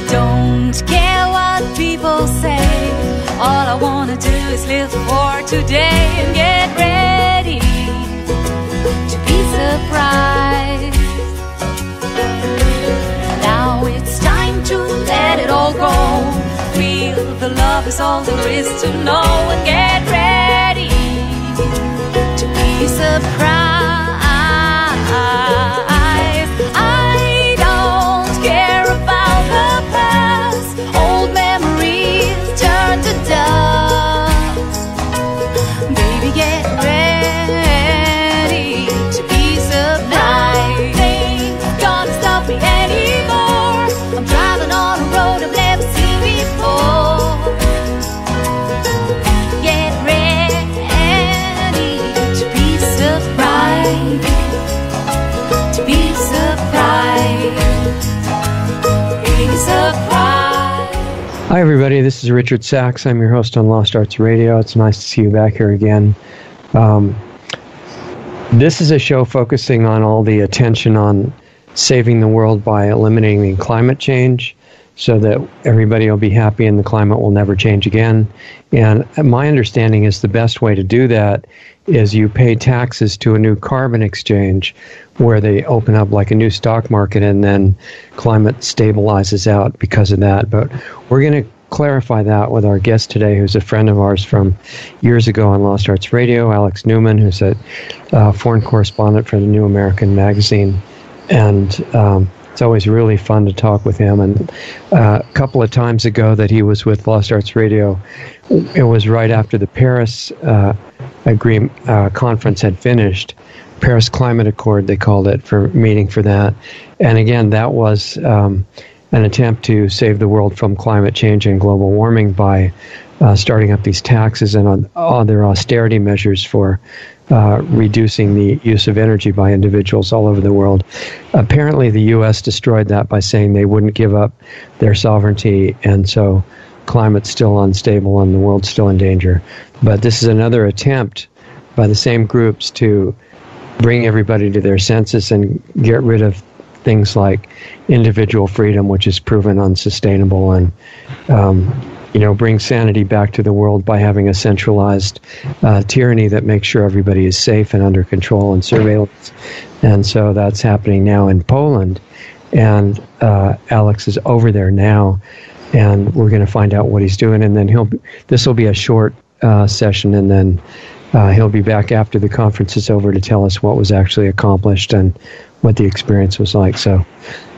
Don't care what people say. All I wanna do is live for today and get ready to be surprised. Now it's time to let it all go. Feel the love is all there is to know, and get ready to be surprised. I don't care about the past. Old memories turn to dust. Baby, get ready to be surprised. Nothing's gonna stop me anymore. I'm driving on a road I've never seen before. Get ready to be surprised. To be surprised. Be surprised. Hi, everybody. This is Richard Sachs. I'm your host on Lost Arts Radio. It's nice to see you back here again. This is a show focusing on all the attention on saving the world by eliminating climate change so that everybody will be happy and the climate will never change again. And my understanding is the best way to do that is you pay taxes to a new carbon exchange where they open up like a new stock market and then climate stabilizes out because of that. But we're going to clarify that with our guest today, who's a friend of ours from years ago on Lost Arts Radio, Alex Newman, who's a foreign correspondent for the New American magazine. And it's always really fun to talk with him. And a couple of times ago that he was with Lost Arts Radio, it was right after the Paris conference had finished. Paris Climate Accord, they called it, for meeting for that. And again, that was an attempt to save the world from climate change and global warming by starting up these taxes and other austerity measures for reducing the use of energy by individuals all over the world. Apparently, the U.S. destroyed that by saying they wouldn't give up their sovereignty, and so climate's still unstable and the world's still in danger. But this is another attempt by the same groups to bring everybody to their senses and get rid of things like individual freedom, which is proven unsustainable, and bring sanity back to the world by having a centralized tyranny that makes sure everybody is safe and under control and surveillance. And so that's happening now in Poland, and Alex is over there now, and we're going to find out what he's doing, and then this will be a short session, and then he'll be back after the conference is over to tell us what was actually accomplished and what the experience was like. So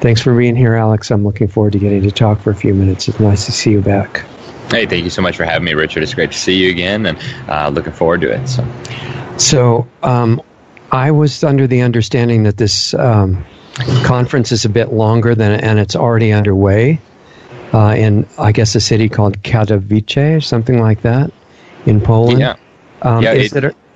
thanks for being here, Alex. I'm looking forward to getting to talk for a few minutes. It's nice to see you back. Hey, thank you so much for having me, Richard. It's great to see you again, and looking forward to it. So I was under the understanding that this conference is a bit longer and it's already underway in, I guess, a city called Katowice or something like that in Poland. Yeah.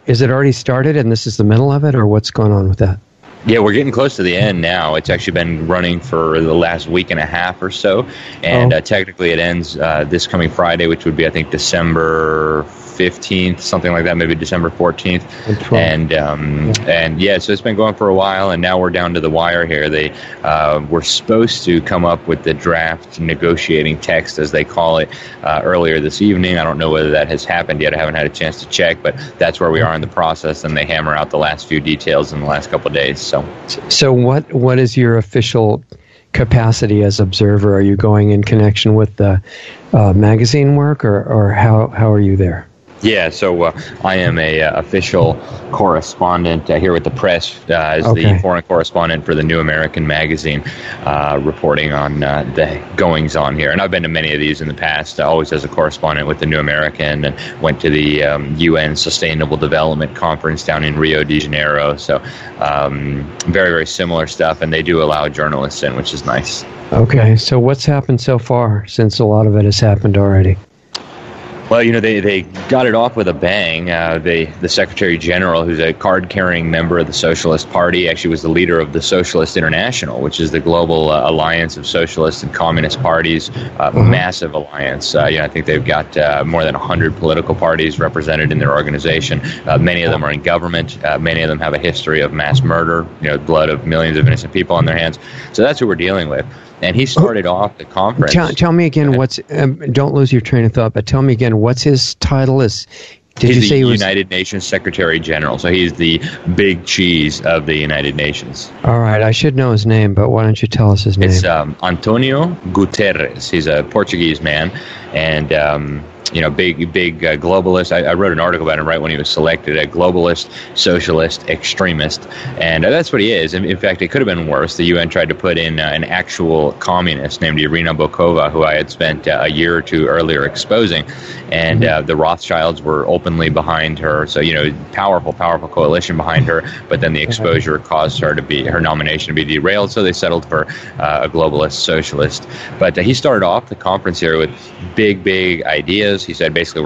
Is it already started and this is the middle of it, or what's going on with that? Yeah, we're getting close to the end now. It's actually been running for the last week and a half or so, and technically it ends this coming Friday, which would be, I think, December 15th, something like that, maybe December 14th. And so it's been going for a while, and now we're down to the wire here. They were supposed to come up with the draft negotiating text, as they call it, earlier this evening. I don't know whether that has happened yet. I haven't had a chance to check, but that's where we are in the process, and they hammer out the last few details in the last couple of days. So what is your official capacity as observer? Are you going in connection with the magazine work, or how are you there? Yeah, so I am a official correspondent here with the press as the foreign correspondent for the New American magazine, reporting on the goings-on here. And I've been to many of these in the past, always as a correspondent with the New American, and went to the UN Sustainable Development Conference down in Rio de Janeiro. So very, very similar stuff, and they do allow journalists in, which is nice. Okay, so what's happened so far, since a lot of it has happened already? Well, they got it off with a bang. The Secretary General, who's a card-carrying member of the Socialist Party, actually was the leader of the Socialist International, which is the global alliance of socialist and communist parties, massive alliance. I think they've got more than 100 political parties represented in their organization. Many of them are in government. Many of them have a history of mass murder, blood of millions of innocent people on their hands. So that's who we're dealing with. And he started off the conference. Tell me again, don't lose your train of thought, but tell me again, what's his title? He's the United Nations Secretary General, so he's the big cheese of the United Nations. All right, I should know his name, but why don't you tell us his name? It's Antonio Guterres. He's a Portuguese man, and big globalist. I wrote an article about him right when he was selected, a globalist, socialist, extremist, and that's what he is. In fact, it could have been worse. The UN tried to put in an actual communist named Irina Bokova, who I had spent a year or two earlier exposing, and the Rothschilds were openly behind her. So, powerful coalition behind her, but then the exposure caused her nomination to be derailed, so they settled for a globalist socialist. But he started off the conference here with big ideas. He said basically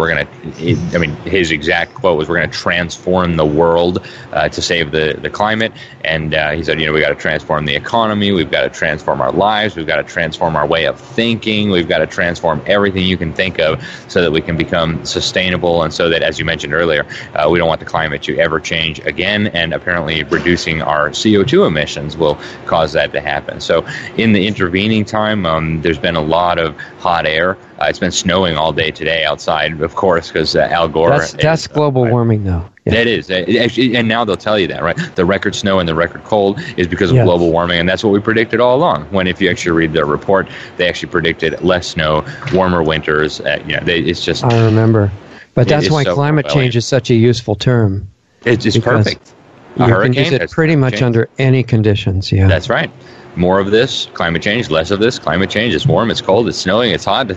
his exact quote was, we're going to transform the world to save the climate. And he said, we got to transform the economy. We've got to transform our lives. We've got to transform our way of thinking. We've got to transform everything you can think of so that we can become sustainable. And so that, as you mentioned earlier, we don't want the climate to ever change again. And apparently reducing our CO2 emissions will cause that to happen. So in the intervening time, there's been a lot of hot air. It's been snowing all day today outside, of course, because Al Gore. That's global warming, though. Yeah. That is. And now they'll tell you that, right? The record snow and the record cold is because of global warming, and that's what we predicted all along. When if you actually read their report, they actually predicted less snow, warmer winters. It's just. I remember. But that's why climate change is such a useful term. It's just perfect. You can use it pretty much under any conditions, yeah. That's right. More of this, climate change. Less of this, climate change. It's warm, it's cold, it's snowing, it's hot.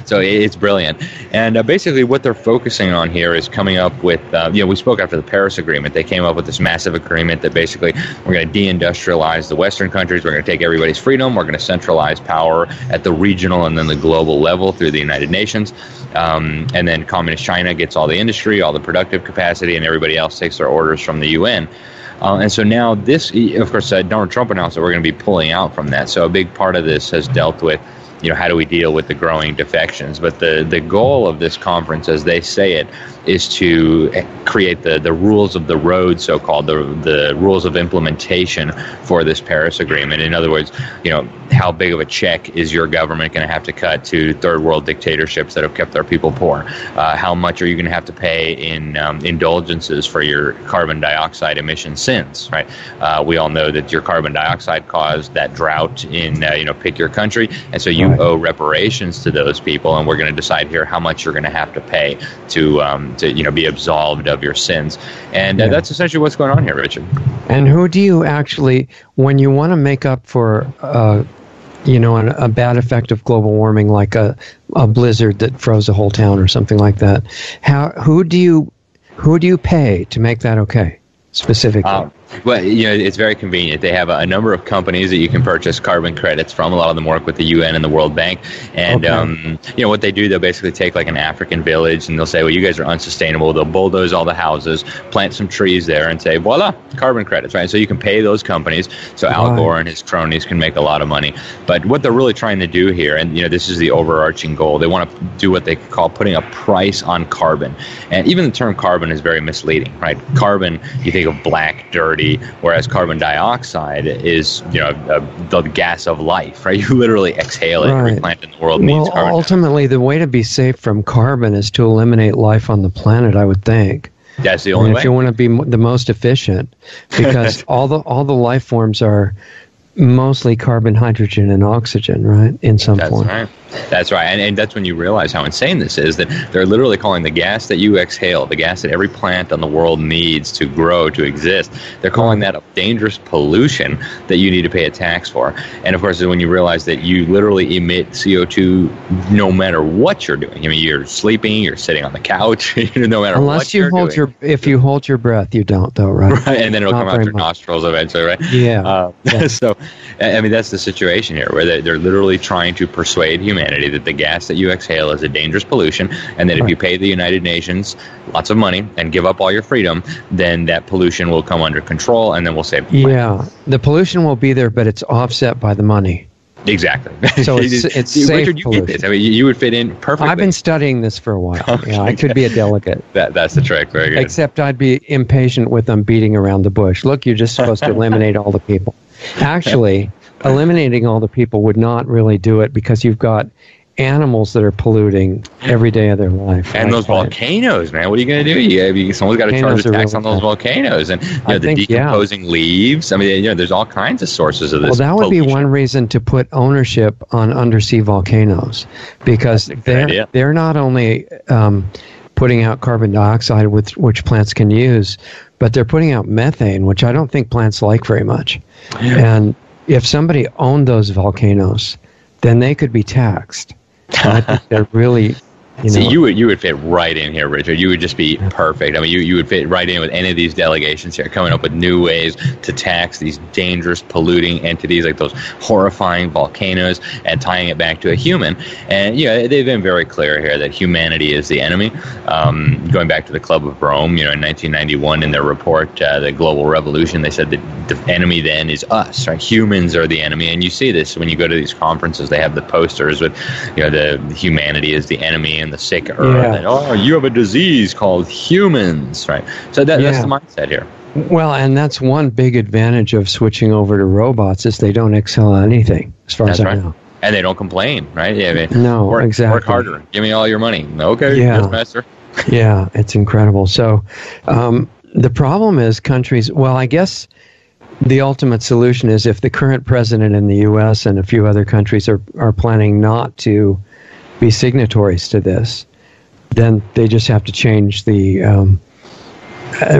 So it's brilliant. And basically what they're focusing on here is coming up with, we spoke after the Paris Agreement. They came up with this massive agreement that basically we're going to deindustrialize the Western countries. We're going to take everybody's freedom. We're going to centralize power at the regional and then the global level through the United Nations. And then communist China gets all the industry, all the productive capacity, and everybody else takes their orders from the UN. And so now this, of course, Donald Trump announced that we're going to be pulling out from that. So a big part of this has dealt with, how do we deal with the growing defections? But the goal of this conference, as they say it, is to create the rules of the road, so-called, the rules of implementation for this Paris Agreement. In other words, how big of a check is your government going to have to cut to third world dictatorships that have kept their people poor? How much are you going to have to pay in indulgences for your carbon dioxide emission sins, right? We all know that your carbon dioxide caused that drought in, pick your country. And so you owe reparations to those people. And we're going to decide here how much you're going to have to pay to be absolved of your sins. And that's essentially what's going on here, Richard. And who do you actually, when you want to make up for a bad effect of global warming, like a blizzard that froze a whole town or something like that, who do you pay to make that okay, specifically? Well, it's very convenient. They have a number of companies that you can purchase carbon credits from. A lot of them work with the UN and the World Bank. And, what they do, they'll basically take like an African village and they'll say, well, you guys are unsustainable. They'll bulldoze all the houses, plant some trees there and say, voila, carbon credits, right? So you can pay those companies. So Al Gore and his cronies can make a lot of money. But what they're really trying to do here, and, this is the overarching goal, they want to do what they call putting a price on carbon. And even the term carbon is very misleading, right? Carbon, you think of black, dirty, whereas carbon dioxide is, the gas of life, right? You literally exhale it. Every plant in the world needs carbon. Ultimately, the way to be safe from carbon is to eliminate life on the planet, I would think. That's the only way. If you want to be the most efficient, because all the life forms are mostly carbon, hydrogen, and oxygen, right? In some form. Right. That's right. And that's when you realize how insane this is, that they're literally calling the gas that you exhale, the gas that every plant on the world needs to grow, to exist, they're calling that a dangerous pollution that you need to pay a tax for. And of course, when you realize that you literally emit CO2 no matter what you're doing. You're sleeping, you're sitting on the couch, no matter what you're doing. If you hold your breath, you don't, though, right? Right, and then it'll come out your nostrils eventually, right? Yeah. So, that's the situation here, where they're literally trying to persuade humanity that the gas that you exhale is a dangerous pollution, and that if you pay the United Nations lots of money and give up all your freedom, then that pollution will come under control, and then we'll save the planet. Yeah, the pollution will be there, but it's offset by the money. Exactly. So it's safe Richard, you get this. You would fit in perfectly. I've been studying this for a while. Okay. I could be a delegate. That's the trick. Very good. Except I'd be impatient with them beating around the bush. Look, you're just supposed to eliminate all the people. Actually, eliminating all the people would not really do it, because you've got animals that are polluting every day of their life. And those volcanoes, man, what are you going to do? Someone's got to charge a tax on those volcanoes, and the decomposing leaves. I mean, there's all kinds of sources of this. Well, that would be one reason to put ownership on undersea volcanoes, because they're not only putting out carbon dioxide, which plants can use, but they're putting out methane, which I don't think plants like very much. Yeah. And if somebody owned those volcanoes, then they could be taxed. I think they're really, you would fit right in here, Richard. You would just be perfect. I mean, you would fit right in with any of these delegations here, coming up with new ways to tax these dangerous, polluting entities like those horrifying volcanoes, and tying it back to a human. And they've been very clear here that humanity is the enemy. Going back to the Club of Rome, in 1991, in their report, the Global Revolution, they said that the enemy then is us. Right? Humans are the enemy, and you see this when you go to these conferences. They have the posters with, the humanity is the enemy, and the sick earth, and you have a disease called humans, right? So that's the mindset here. Well, and that's one big advantage of switching over to robots, is they don't excel at anything, as far as I know. And they don't complain, right? Yeah, exactly. Work harder. Give me all your money. Okay, yes, master. Yeah, it's incredible. So the problem is countries, well, I guess the ultimate solution is if the current president in the U.S. and a few other countries are planning not to be signatories to this, then they just have to change the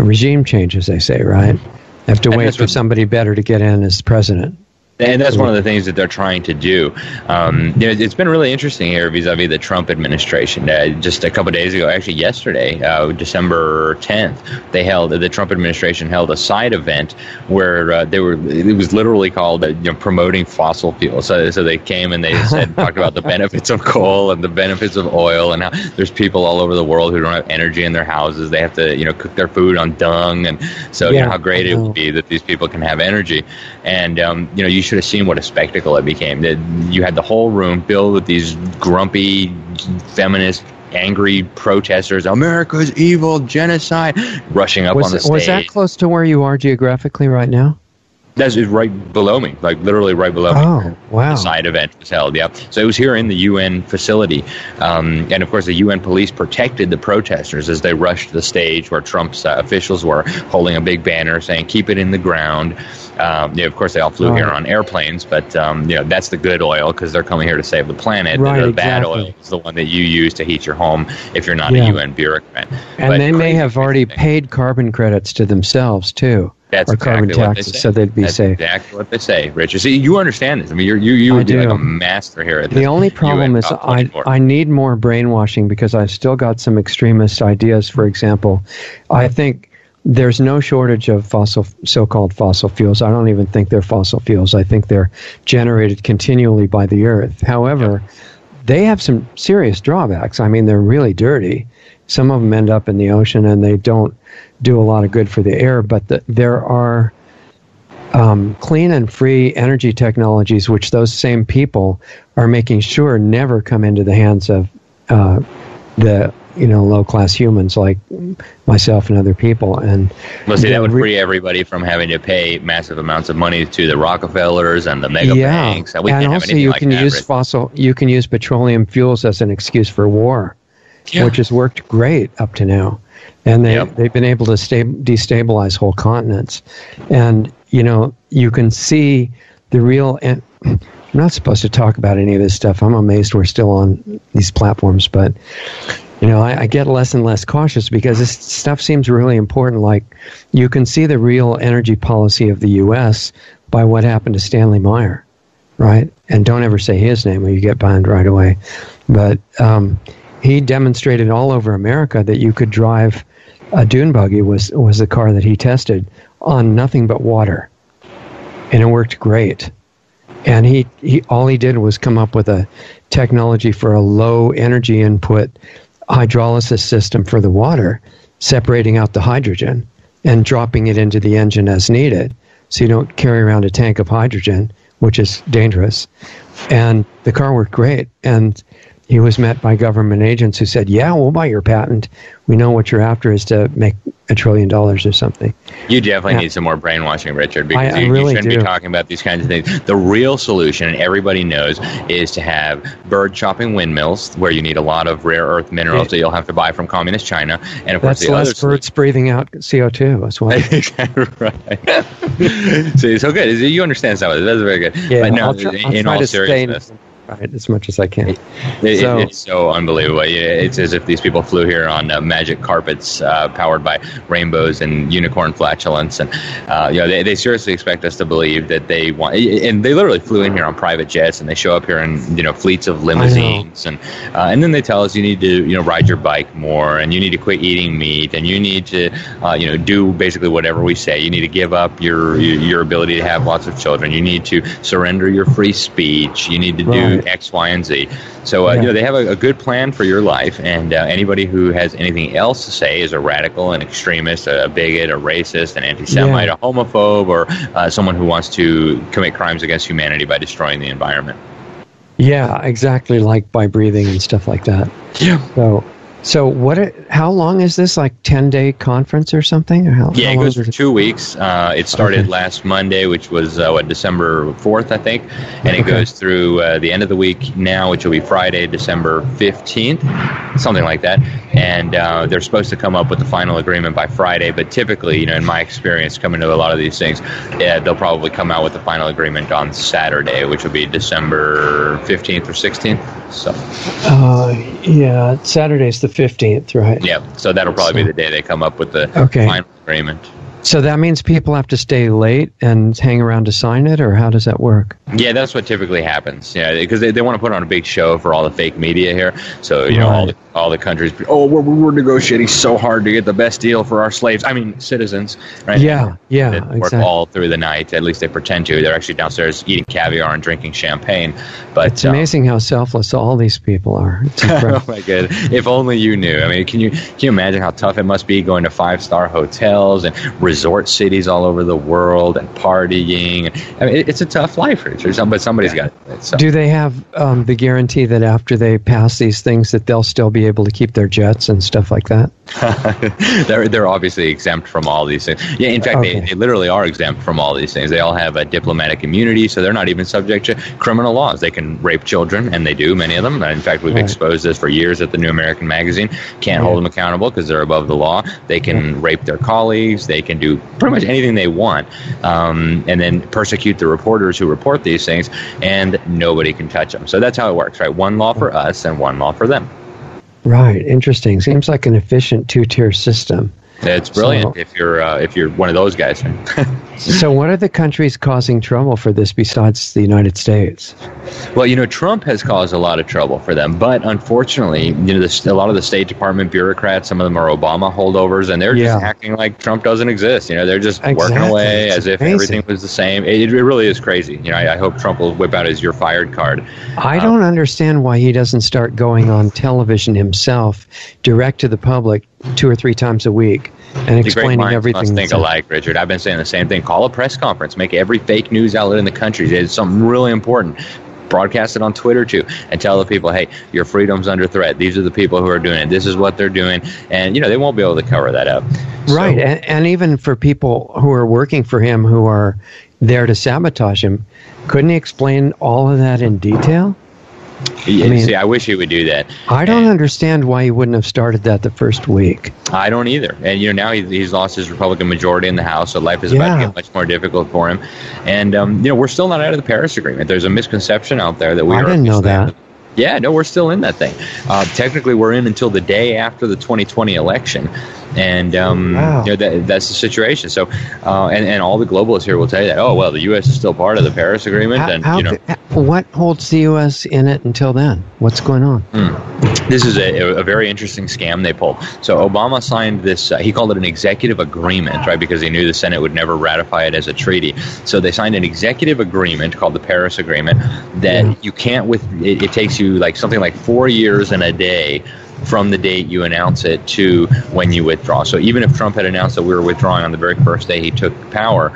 regime change, as they say, right? They have to wait for somebody better to get in as president. And that's one of the things that they're trying to do. It's been really interesting here vis-a-vis the Trump administration. Just a couple of days ago, actually yesterday, December 10th, the Trump administration held a side event where it was literally called promoting fossil fuels. So they came and they talked about the benefits of coal and the benefits of oil, and how there's people all over the world who don't have energy in their houses. They have to cook their food on dung, and so how great it would be that these people can have energy. And you should have seen what a spectacle it became. You had the whole room filled with these grumpy, feminist, angry protesters. America's evil, genocide, rushing up on the stage. Was that close to where you are geographically right now? That's right below me, like literally right below me. Oh, wow. The side event was held, yeah. So it was here in the UN facility. And of course, the UN police protected the protesters as they rushed the stage where Trump's officials were, holding a big banner saying, "Keep it in the ground." Of course, they all flew here on airplanes, but that's the good oil, because they're coming here to save the planet. Right, the bad oil is the one that you use to heat your home if you're not a UN bureaucrat. And they may have already paid carbon credits to themselves, too. That's exactly carbon taxes, so they'd be safe. That's exactly what they say, Richard. See, you understand this. I mean, you would be like a master here at this. The only problem is I need more brainwashing, because I've still got some extremist ideas. For example, I think there's no shortage of so-called fossil fuels. I don't even think they're fossil fuels. I think they're generated continually by the earth. However, they have some serious drawbacks. I mean, they're really dirty. Some of them end up in the ocean, and they don't do a lot of good for the air. But there are clean and free energy technologies which those same people are making sure never come into the hands of the low-class humans like myself and other people. And that would free everybody from having to pay massive amounts of money to the Rockefellers and the mega banks. And also you can use petroleum fuels as an excuse for war. Yeah. Which has worked great up to now. And they've been able to destabilize whole continents. And, you can see the real... I'm not supposed to talk about any of this stuff. I'm amazed we're still on these platforms. But, I get less and less cautious, because this stuff seems really important. Like, you can see the real energy policy of the U.S. by what happened to Stanley Meyer, right? And don't ever say his name or you get banned right away. But... he demonstrated all over America that you could drive a dune buggy, was the car that he tested, on nothing but water. And it worked great. And he all he did was come up with a technology for a low energy input hydrolysis system for the water, separating out the hydrogen and dropping it into the engine as needed. So you don't carry around a tank of hydrogen, which is dangerous. And the car worked great. And he was met by government agents who said, yeah, we'll buy your patent. We know what you're after is to make $1 trillion or something. You definitely need some more brainwashing, Richard, because I you really shouldn't be talking about these kinds of things. The real solution, and everybody knows, is to have bird chopping windmills where you need a lot of rare earth minerals that you'll have to buy from communist China. And of course, that's less birds breathing out CO2 as well. Right. See, so good. You understand some of it. That's very good. Yeah, but no, I'll try all to seriousness. Right, as much as I can. It's so unbelievable. It's as if these people flew here on magic carpets powered by rainbows and unicorn flatulence, and they seriously expect us to believe that they want. And they literally flew in here on private jets, and they show up here in fleets of limousines, and then they tell us you need to ride your bike more, and you need to quit eating meat, and you need to do basically whatever we say. You need to give up your ability to have lots of children. You need to surrender your free speech. You need to do X, Y, and Z. So they have a good plan for your life, and anybody who has anything else to say is a radical, an extremist, a bigot, a racist, an anti-Semite, a homophobe, or someone who wants to commit crimes against humanity by destroying the environment. Yeah, exactly, like by breathing and stuff like that. Yeah. So how long is this, like 10-day conference or something? Or it goes for 2 weeks. It started last Monday, which was December 4th, I think, and it goes through the end of the week now, which will be Friday, December 15th, something like that. And they're supposed to come up with the final agreement by Friday, but typically, in my experience coming to a lot of these things, they'll probably come out with the final agreement on Saturday, which will be December 15th or 16th. So. Saturday's the 15th, right? Yeah, so that'll probably be the day they come up with the final agreement. So that means people have to stay late and hang around to sign it, or how does that work? Yeah, that's what typically happens. Yeah, because they want to put on a big show for all the fake media here. So all the countries. We're negotiating so hard to get the best deal for our slaves. I mean, citizens, right? Yeah, they work all through the night. At least they pretend to. They're actually downstairs eating caviar and drinking champagne. But it's amazing how selfless all these people are. It's oh my God! If only you knew. I mean, can you imagine how tough it must be going to 5-star hotels and resort cities all over the world and partying? I mean, it's a tough life, Richard. But somebody's got it. So. Do they have the guarantee that after they pass these things that they'll still be able to keep their jets and stuff like that? They're obviously exempt from all these things. Yeah, in fact, they literally are exempt from all these things. They all have a diplomatic immunity, so they're not even subject to criminal laws. They can rape children, and they do, many of them. In fact, we've exposed this for years at the New American Magazine. Can't hold them accountable because they're above the law. They can rape their colleagues. They can do pretty much anything they want, and then persecute the reporters who report these things, and nobody can touch them. So that's how it works, right? One law for us and one law for them. Right. Interesting. Seems like an efficient 2-tier system. It's brilliant if you're one of those guys. So what are the countries causing trouble for this besides the United States? Well, Trump has caused a lot of trouble for them, but unfortunately, a lot of the State Department bureaucrats, some of them are Obama holdovers, and they're just acting like Trump doesn't exist. They're just working away as if everything was the same. It really is crazy. I hope Trump will whip out his "you're fired" card. I don't understand why he doesn't start going on television himself, direct to the public 2 or 3 times a week, and explaining everything. Must think alike, Richard. I've been saying the same thing. Call a press conference. Make every fake news outlet in the country. It's something really important. Broadcast it on Twitter too, and tell the people, hey, your freedom's under threat. These are the people who are doing it. This is what they're doing, and they won't be able to cover that up. Right, so, and even for people who are working for him, who are there to sabotage him, couldn't he explain all of that in detail? I wish he would do that. I don't understand why he wouldn't have started that the first week. I don't either. And now he's lost his Republican majority in the House, so life is about to get much more difficult for him. And we're still not out of the Paris Agreement. There's a misconception out there that we are. I didn't know that. Yeah, no, we're still in that thing. Technically, we're in until the day after the 2020 election. And that's the situation. So, and all the globalists here will tell you that. Oh well, the U.S. is still part of the Paris Agreement, what holds the U.S. in it until then? What's going on? This is a very interesting scam they pulled. So Obama signed this. He called it an executive agreement, right? Because he knew the Senate would never ratify it as a treaty. So they signed an executive agreement called the Paris Agreement that you can't. It takes you something like 4 years and a day from the date you announce it to when you withdraw. So even if Trump had announced that we were withdrawing on the very first day he took power,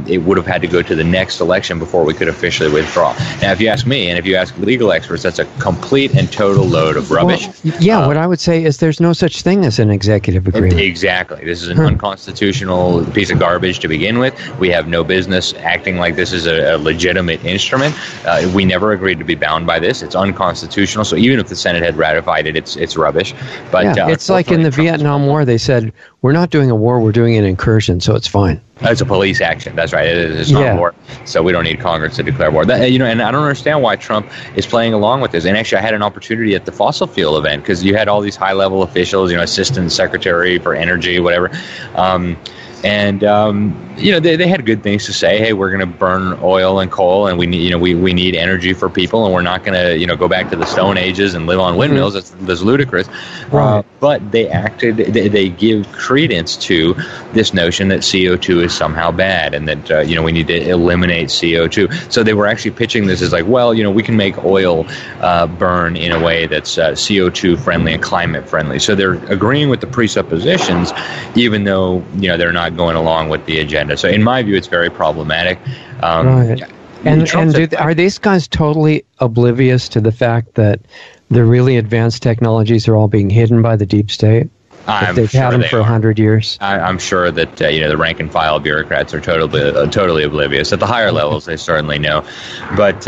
it would have had to go to the next election before we could officially withdraw. Now, if you ask me, and if you ask legal experts, that's a complete and total load of rubbish. Well, what I would say is there's no such thing as an executive agreement. Exactly. This is an unconstitutional piece of garbage to begin with. We have no business acting like this is a legitimate instrument. We never agreed to be bound by this. It's unconstitutional. So even if the Senate had ratified it, it's rubbish. But it's like in the Vietnam War, they said, we're not doing a war, we're doing an incursion, so it's fine. It's a police action. That's right. It's not war. So we don't need Congress to declare war. And I don't understand why Trump is playing along with this. And actually, I had an opportunity at the fossil fuel event because you had all these high-level officials, assistant secretary for energy, whatever. They had good things to say. Hey, we're going to burn oil and coal, and we need energy for people, and we're not going to go back to the Stone Ages and live on windmills. That's ludicrous. Right. But they they give credence to this notion that CO2 is somehow bad, and that we need to eliminate CO2. So they were actually pitching this as like, well, we can make oil burn in a way that's CO2 friendly and climate friendly. So they're agreeing with the presuppositions, even though they're not going along with the agenda. So in my view, it's very problematic. Right. Are these guys totally oblivious to the fact that the really advanced technologies are all being hidden by the deep state? They've had them for 100 years. I'm sure that the rank and file bureaucrats are totally oblivious. At the higher levels, they certainly know. But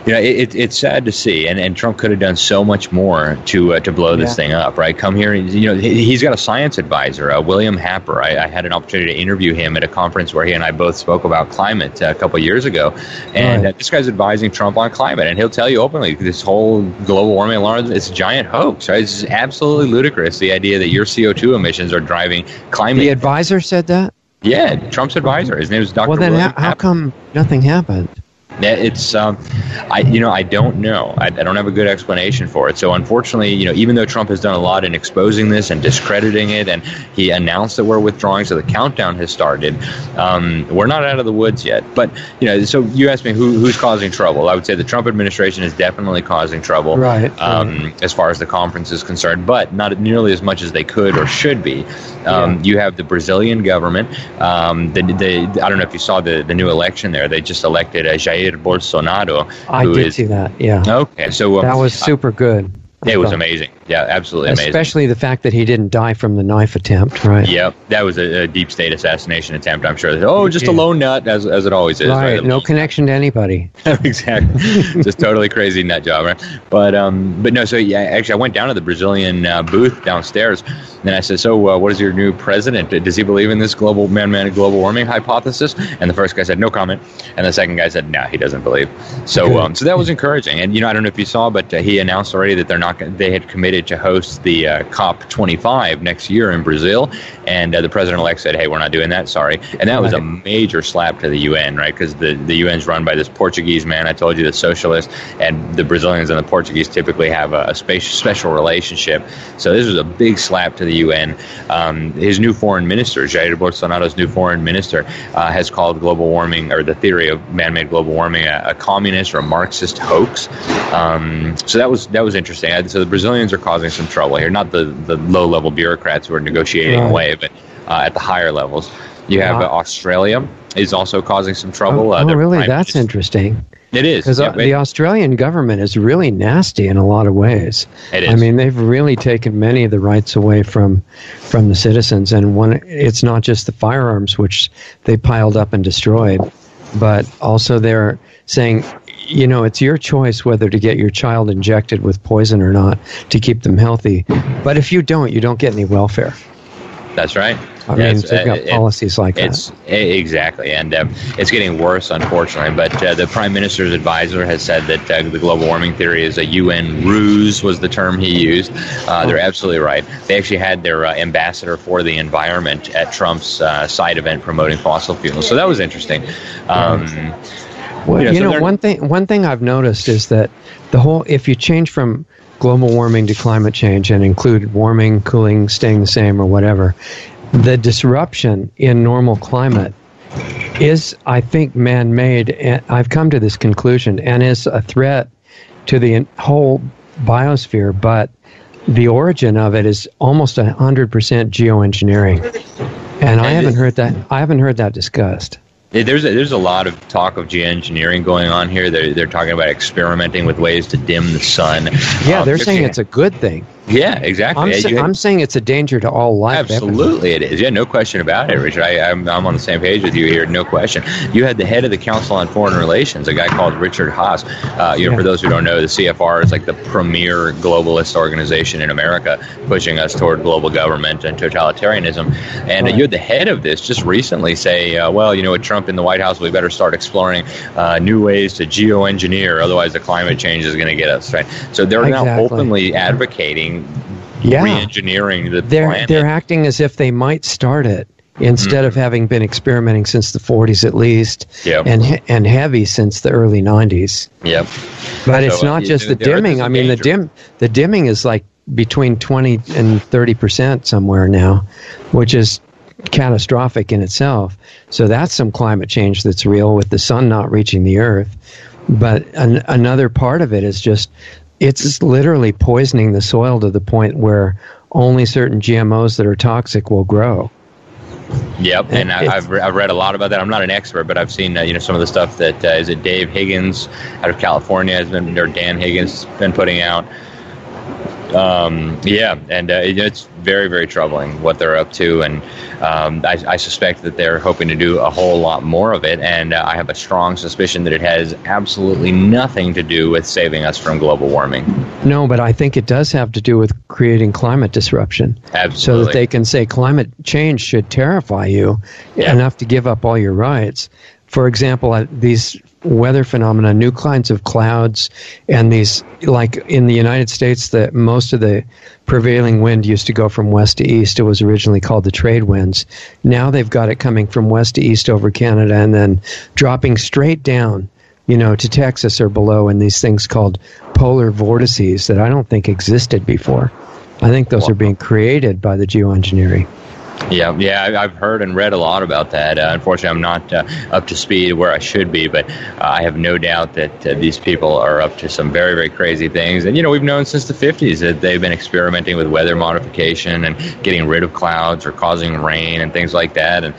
it's sad to see, and Trump could have done so much more to blow this thing up, right? Come here, he's got a science advisor, William Happer. I had an opportunity to interview him at a conference where he and I both spoke about climate a couple of years ago, and this guy's advising Trump on climate, and he'll tell you openly this whole global warming alarm, it's a giant hoax, right? It's absolutely ludicrous, the idea that your CO2 emissions are driving climate. The advisor said that? Yeah, Trump's advisor. His name is Dr. Well, then William how come nothing happened? It's I don't know. I don't have a good explanation for it. So unfortunately, even though Trump has done a lot in exposing this and discrediting it, and he announced that we're withdrawing, so the countdown has started, we're not out of the woods yet. But so you asked me who's causing trouble. I would say the Trump administration is definitely causing trouble, right? As far as the conference is concerned, but not nearly as much as they could or should be. You have the Brazilian government. I don't know if you saw the new election there. They just elected Jair Bolsonaro. I did see that, yeah. Okay, so that was super good. It was amazing. Yeah, absolutely amazing. Especially the fact that he didn't die from the knife attempt, right? Yep, that was a deep state assassination attempt, I'm sure. Just a lone nut, as it always is. Right, no connection to anybody. Exactly. Just totally crazy nut job, right? But no, so yeah, actually I went down to the Brazilian booth downstairs, and I said, so what is your new president? Does he believe in this man-made global warming hypothesis? And the first guy said, no comment. And the second guy said, no, he doesn't believe. So so that was encouraging. And, I don't know if you saw, but he announced already that they had committed to host the COP25 next year in Brazil. And the president-elect said, hey, we're not doing that, sorry. And that was a major slap to the UN, right? Because the UN's run by this Portuguese man, I told you, the socialist, and the Brazilians and the Portuguese typically have a special relationship. So this was a big slap to the UN. His new foreign minister, Jair Bolsonaro's new foreign minister, has called global warming, or the theory of man-made global warming, a communist or a Marxist hoax. So that was interesting. So the Brazilians are causing some trouble here, not the low-level bureaucrats who are negotiating away, but at the higher levels. You have Australia is also causing some trouble. Really? That's interesting. It is. Because the Australian government is really nasty in a lot of ways. It is. I mean, they've really taken many of the rights away from the citizens. And it's not just the firearms, which they piled up and destroyed, but also they're saying, it's your choice whether to get your child injected with poison or not to keep them healthy. But if you don't get any welfare. That's right. I mean, they've got policies like that. Exactly, and it's getting worse, unfortunately. But the Prime Minister's advisor has said that the global warming theory is a UN ruse, was the term he used. They're absolutely right. They actually had their ambassador for the environment at Trump's side event promoting fossil fuels. So that was interesting. One thing I've noticed is that if you change from global warming to climate change and include warming, cooling, staying the same or whatever, the disruption in normal climate is, I think, man-made. And I've come to this conclusion, and is a threat to the whole biosphere. But the origin of it is almost 100% geoengineering, and I haven't heard that discussed. There's a lot of talk of geoengineering going on here. They're talking about experimenting with ways to dim the sun. Yeah, they're saying it's a good thing. Yeah, exactly. I'm saying it's a danger to all life. Absolutely, it is. Yeah, no question about it, Richard. I'm on the same page with you here. No question. You had the head of the Council on Foreign Relations, a guy called Richard Haas. For those who don't know, the CFR is like the premier globalist organization in America, pushing us toward global government and totalitarianism. And you had the head of this just recently say, with Trump in the White House, we better start exploring new ways to geoengineer. Otherwise, the climate change is going to get us. Right. So they're now openly advocating re-engineering the planet. They're acting as if they might start it instead of having been experimenting since the 40s at least, and heavy since the early 90s. Yep. But it's not just the dimming. I mean, the dimming is like between 20 and 30% somewhere now, which is catastrophic in itself. So that's some climate change that's real with the sun not reaching the earth. But another part of it is just it's literally poisoning the soil to the point where only certain GMOs that are toxic will grow. Yep, and I've read a lot about that. I'm not an expert, but I've seen some of the stuff that is it Dave Higgins out of California has been, or Dan Higgins has been putting out. It's very, very troubling what they're up to, and I suspect that they're hoping to do a whole lot more of it, and I have a strong suspicion that it has absolutely nothing to do with saving us from global warming. No, but I think it does have to do with creating climate disruption. Absolutely. So that they can say climate change should terrify you enough to give up all your rights. For example, these weather phenomena, new kinds of clouds, and these, like in the United States, that most of the prevailing wind used to go from west to east. It was originally called the trade winds. Now they've got it coming from west to east over Canada and then dropping straight down, to Texas or below, in these things called polar vortices that I don't think existed before. I think those are being created by the geoengineering. Yeah, I've heard and read a lot about that. Unfortunately, I'm not up to speed where I should be, but I have no doubt that these people are up to some very, very crazy things. And, we've known since the 50s that they've been experimenting with weather modification and getting rid of clouds or causing rain and things like that. And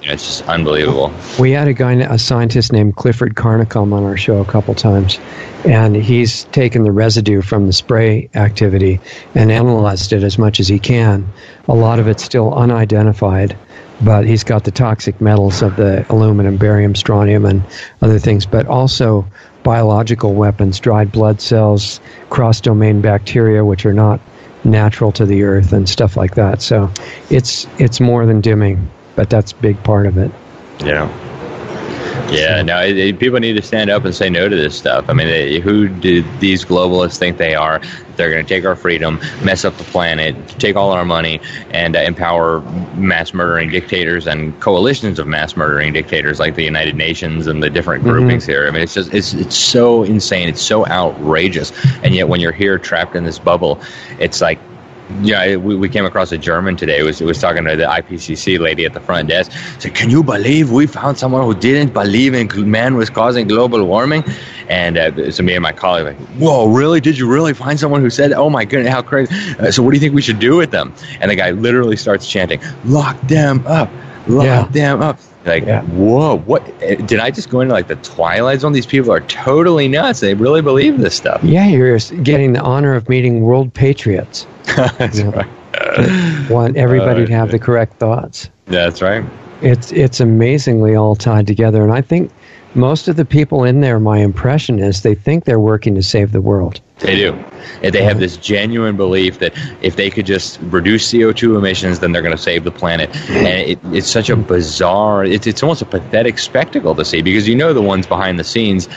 it's just unbelievable. We had a scientist named Clifford Carnicom on our show a couple times, and he's taken the residue from the spray activity and analyzed it as much as he can. A lot of it's still unidentified, but he's got the toxic metals of the aluminum, barium, strontium, and other things, but also biological weapons, dried blood cells, cross-domain bacteria, which are not natural to the earth, and stuff like that. So it's more than dimming, but that's a big part of it. Yeah, no, people need to stand up and say no to this stuff. I mean, who do these globalists think they are? They're going to take our freedom, mess up the planet, take all our money, and empower mass murdering dictators and coalitions of mass murdering dictators like the United Nations and the different groupings here. I mean, it's so insane. It's so outrageous. And yet when you're here trapped in this bubble, it's like, we came across a German today. It was talking to the IPCC lady at the front desk. Said, "Can you believe we found someone who didn't believe in man was causing global warming?" And so me and my colleague were like, "Whoa, really? Did you really find someone who said, oh my goodness, how crazy? So what do you think we should do with them?" And the guy literally starts chanting, "Lock them up, lock them up." Like, whoa, what? Did I just go into like the Twilight Zone? These people are totally nuts. They really believe this stuff. Yeah, you're getting the honor of meeting world patriots. That's right. Want everybody to have the correct thoughts. That's right. It's amazingly all tied together. And I think most of the people in there, my impression is they think they're working to save the world. They do. And they have this genuine belief that if they could just reduce CO2 emissions, then they're going to save the planet. And it's such a bizarre, it's almost a pathetic spectacle to see, because the ones behind the scenes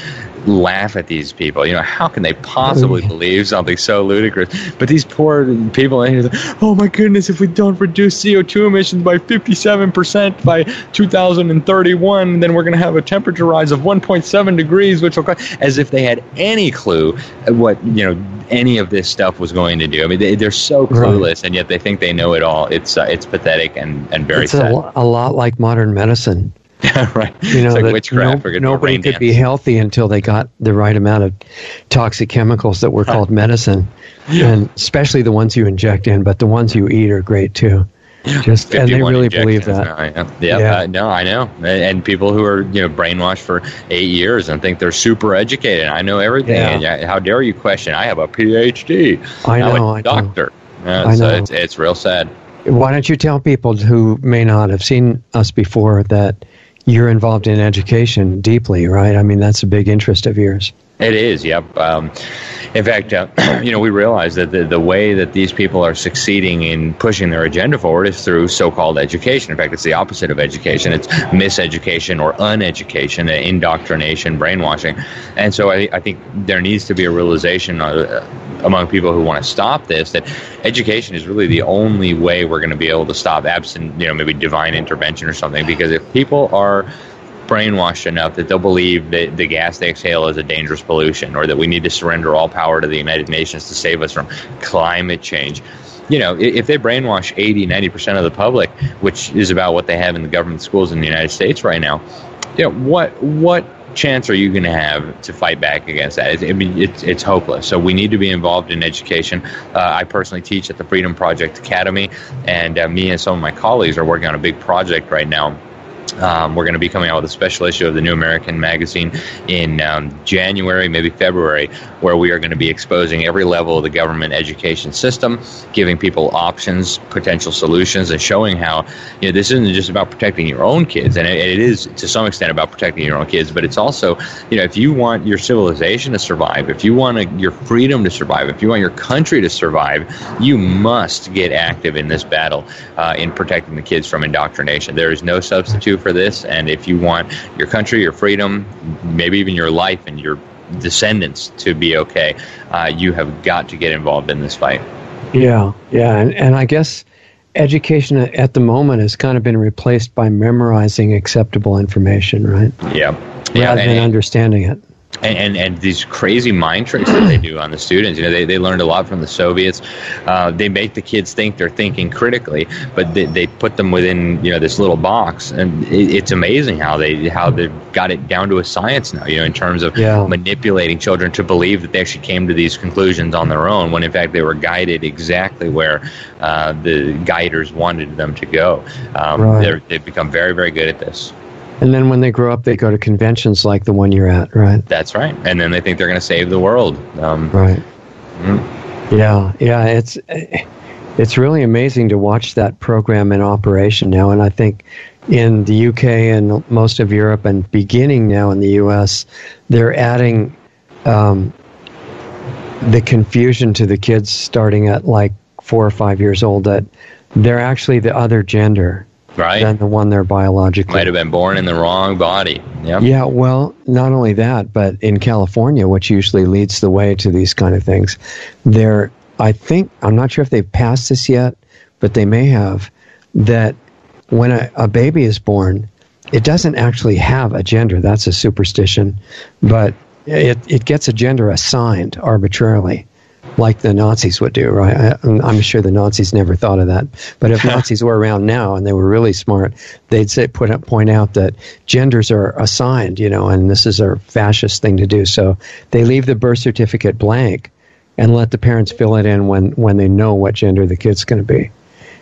laugh at these people. How can they possibly believe something so ludicrous? But these poor people in here, oh my goodness, if we don't reduce CO2 emissions by 57% by 2031, then we're going to have a temperature rise of 1.7 degrees, which will cause, as if they had any clue what any of this stuff was going to do. I mean, they're so clueless, and yet they think they know it all. It's pathetic and very sad. A lot like modern medicine. Right. You know, it's like witchcraft. Nobody could be healthy until they got the right amount of toxic chemicals that were called medicine, and especially the ones you inject in, but the ones you eat are great too. Just and they really believe that. No, I know. And people who are brainwashed for 8 years and think they're super educated. I know everything. Yeah. And how dare you question? I have a PhD. I'm a doctor. I know. So it's real sad. Why don't you tell people who may not have seen us before that you're involved in education deeply, right? I mean, that's a big interest of yours. It is, yep. In fact, we realize that the way that these people are succeeding in pushing their agenda forward is through so-called education. In fact, it's the opposite of education. It's miseducation or uneducation, indoctrination, brainwashing. And so I think there needs to be a realization among people who want to stop this, that education is really the only way we're going to be able to stop, absent, maybe divine intervention or something. Because if people are brainwashed enough that they'll believe that the gas they exhale is a dangerous pollution, or that we need to surrender all power to the United Nations to save us from climate change. If they brainwash 80-90% of the public, which is about what they have in the government schools in the United States right now, what chance are you going to have to fight back against that? It's hopeless. So we need to be involved in education. I personally teach at the Freedom Project Academy, and me and some of my colleagues are working on a big project right now. We're going to be coming out with a special issue of the New American magazine in January, maybe February, where we are going to be exposing every level of the government education system, giving people options, potential solutions, and showing how this isn't just about protecting your own kids, and it is to some extent about protecting your own kids, but it's also, if you want your civilization to survive, if you want your freedom to survive, if you want your country to survive, you must get active in this battle in protecting the kids from indoctrination. There is no substitute for this, and if you want your country, your freedom, maybe even your life and your descendants to be okay, you have got to get involved in this fight. Yeah, and I guess education at the moment has kind of been replaced by memorizing acceptable information, right? Yeah. Rather than understanding it. And these crazy mind tricks that they do on the students, they learned a lot from the Soviets. They make the kids think they're thinking critically, but they put them within this little box, and it's amazing how they've got it down to a science now. In terms of manipulating children to believe that they actually came to these conclusions on their own, when in fact they were guided exactly where the guiders wanted them to go. Right. They've become very, very good at this. And then when they grow up, they go to conventions like the one you're at, right? That's right. And then they think they're going to save the world. Right. Mm-hmm. Yeah. It's really amazing to watch that program in operation now. And I think in the UK and most of Europe, and beginning now in the US, they're adding the confusion to the kids starting at like 4 or 5 years old that they're actually the other gender. Right. Than the one they're biologically. Might have been born in the wrong body. Yep. Yeah, well, not only that, but in California, which usually leads the way to these kind of things, I'm not sure if they've passed this yet, but they may have, that when a baby is born, it doesn't actually have a gender. That's a superstition, but it gets a gender assigned arbitrarily, like the Nazis would do, right? I'm sure the Nazis never thought of that. But if Nazis were around now and they were really smart, they'd point out that genders are assigned, and this is a fascist thing to do. So they leave the birth certificate blank and let the parents fill it in when they know what gender the kid's going to be.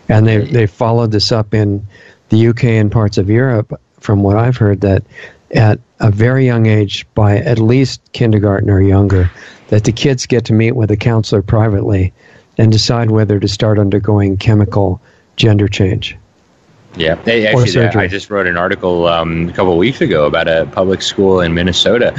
And they followed this up in the UK and parts of Europe, from what I've heard, that at a very young age, by at least kindergarten or younger, that the kids get to meet with a counselor privately and decide whether to start undergoing chemical gender change. Yeah, I just wrote an article a couple of weeks ago about a public school in Minnesota.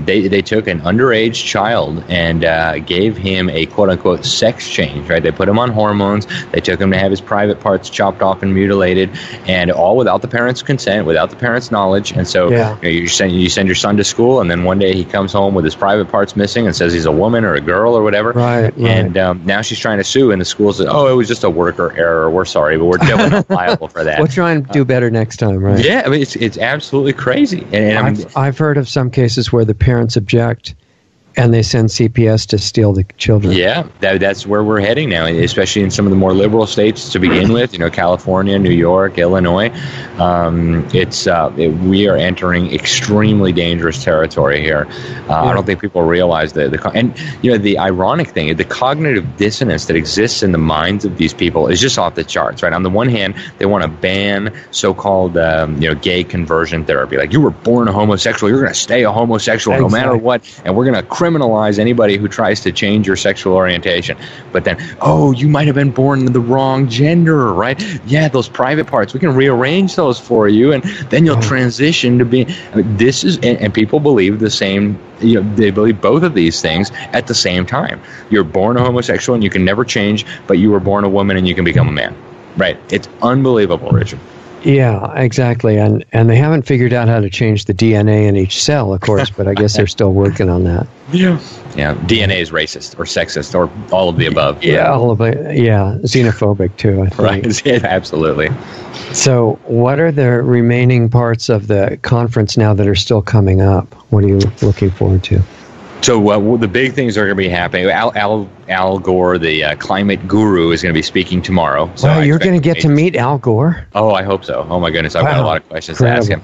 They took an underage child and gave him a quote-unquote sex change, right? They put him on hormones. They took him to have his private parts chopped off and mutilated, and all without the parents' consent, without the parents' knowledge. And so you send your son to school, and then one day he comes home with his private parts missing and says he's a woman or a girl or whatever. Right. And now she's trying to sue, and the school says, "Oh, it was just a worker error. We're sorry, but we're definitely not liable for that." We'll try and do better next time, right? Yeah, it's absolutely crazy. And I've heard of some cases where the parents object, And they send CPS to steal the children. Yeah, that's where we're heading now, especially in some of the more liberal states to begin with. California, New York, Illinois. We are entering extremely dangerous territory here. I don't think people realize the ironic thing, the cognitive dissonance that exists in the minds of these people is just off the charts, right? On the one hand, they want to ban so-called gay conversion therapy. Like, you were born a homosexual, you're going to stay a homosexual no matter what, and we're going to criminalize anybody who tries to change your sexual orientation. But then, you might have been born the wrong gender, right? Yeah, those private parts, we can rearrange those for you, and then you'll transition to be. And people believe the same. They believe both of these things at the same time. You're born a homosexual and you can never change, but you were born a woman and you can become a man. Right? It's unbelievable, Richard. Yeah, exactly. And they haven't figured out how to change the DNA in each cell, of course, but I guess they're still working on that. Yeah. Yeah. DNA is racist or sexist or all of the above. Yeah, all of it. Yeah. Xenophobic too, I think. Right. Yeah, absolutely. So what are the remaining parts of the conference now that are still coming up? What are you looking forward to? So the big things are going to be happening. Al Gore, the climate guru, is going to be speaking tomorrow. So wow, you're going to get to meet Al Gore? Oh, I hope so. Oh, my goodness. I've got a lot of questions to ask him.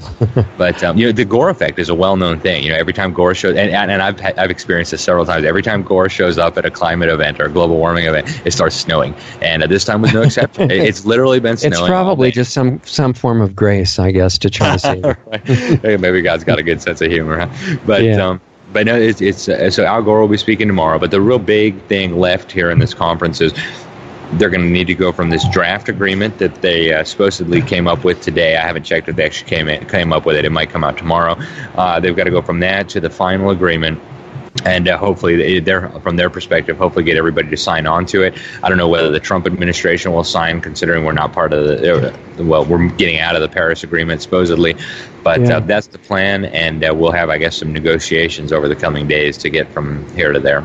But, the Gore effect is a well-known thing. Every time Gore shows, and I've experienced this several times, every time Gore shows up at a climate event or a global warming event, it starts snowing. And this time was no exception. It's literally been snowing. It's probably just some form of grace, I guess, to try to save it. Right. Maybe God's got a good sense of humor. Huh? But, But no, so Al Gore will be speaking tomorrow. But the real big thing left here in this conference is they're going to need to go from this draft agreement that they supposedly came up with today. I haven't checked if they actually came up with it. It might come out tomorrow. They've got to go from that to the final agreement. And hopefully, from their perspective, hopefully get everybody to sign on to it. I don't know whether the Trump administration will sign, considering we're not part of we're getting out of the Paris Agreement, supposedly. But that's the plan, and we'll have, I guess, some negotiations over the coming days to get from here to there.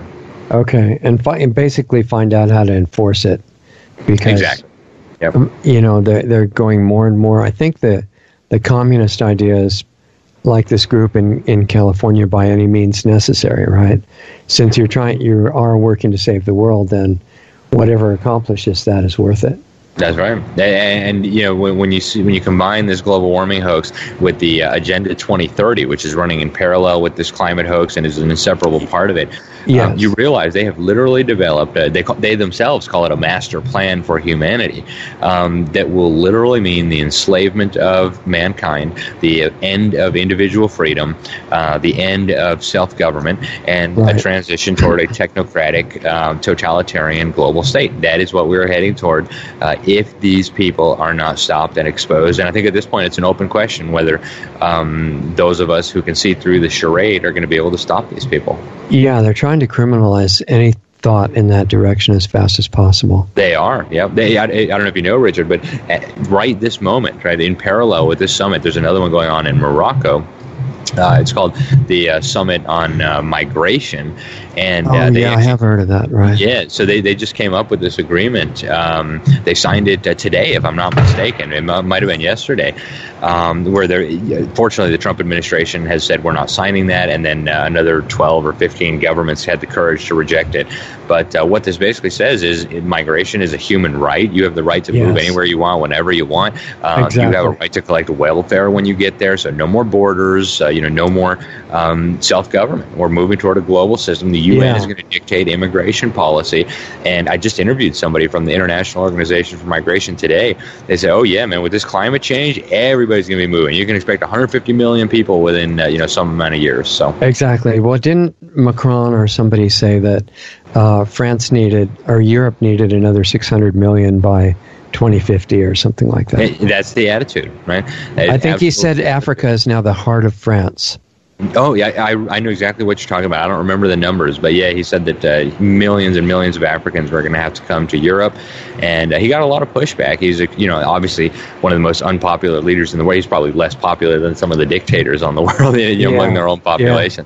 Okay, and basically find out how to enforce it. Because, exactly. Yep. They're going more and more. I think the communist idea is like this group in California, by any means necessary, right? Since you are working to save the world, then whatever accomplishes that is worth it. That's right. And when you combine this global warming hoax with the Agenda 2030, which is running in parallel with this climate hoax and is an inseparable part of it, you realize they have literally developed, they themselves call it a master plan for humanity, that will literally mean the enslavement of mankind, the end of individual freedom, the end of self-government, and a transition toward a technocratic, totalitarian global state. That is what we're heading toward if these people are not stopped and exposed. And I think at this point it's an open question whether those of us who can see through the charade are going to be able to stop these people. Yeah, they're trying to criminalize any thought in that direction as fast as possible. They are, yeah. I don't know if you know, Richard, but right this moment, right, in parallel with this summit, there's another one going on in Morocco. It's called the Summit on Migration. And I have heard of that, right? Yeah, so they just came up with this agreement. They signed it today, if I'm not mistaken. It might have been yesterday, where fortunately the Trump administration has said we're not signing that, and then another 12 or 15 governments had the courage to reject it. But what this basically says is migration is a human right. You have the right to move anywhere you want, whenever you want. Exactly. You have a right to collect welfare when you get there, so no more borders, no more self-government. We're moving toward a global system. The UN is going to dictate immigration policy. And I just interviewed somebody from the International Organization for Migration today. They said, oh, yeah, man, with this climate change, everybody's going to be moving. You can expect 150 million people within, some amount of years. So exactly. Well, didn't Macron or somebody say that France needed, or Europe needed another 600 million by 2050 or something like that? That's the attitude, right? I think he said Africa is now the heart of France. Oh, yeah, I know exactly what you're talking about. I don't remember the numbers, but yeah, he said that millions and millions of Africans were going to have to come to Europe, and he got a lot of pushback. He's, obviously one of the most unpopular leaders in the world. He's probably less popular than some of the dictators on the world, among their own population.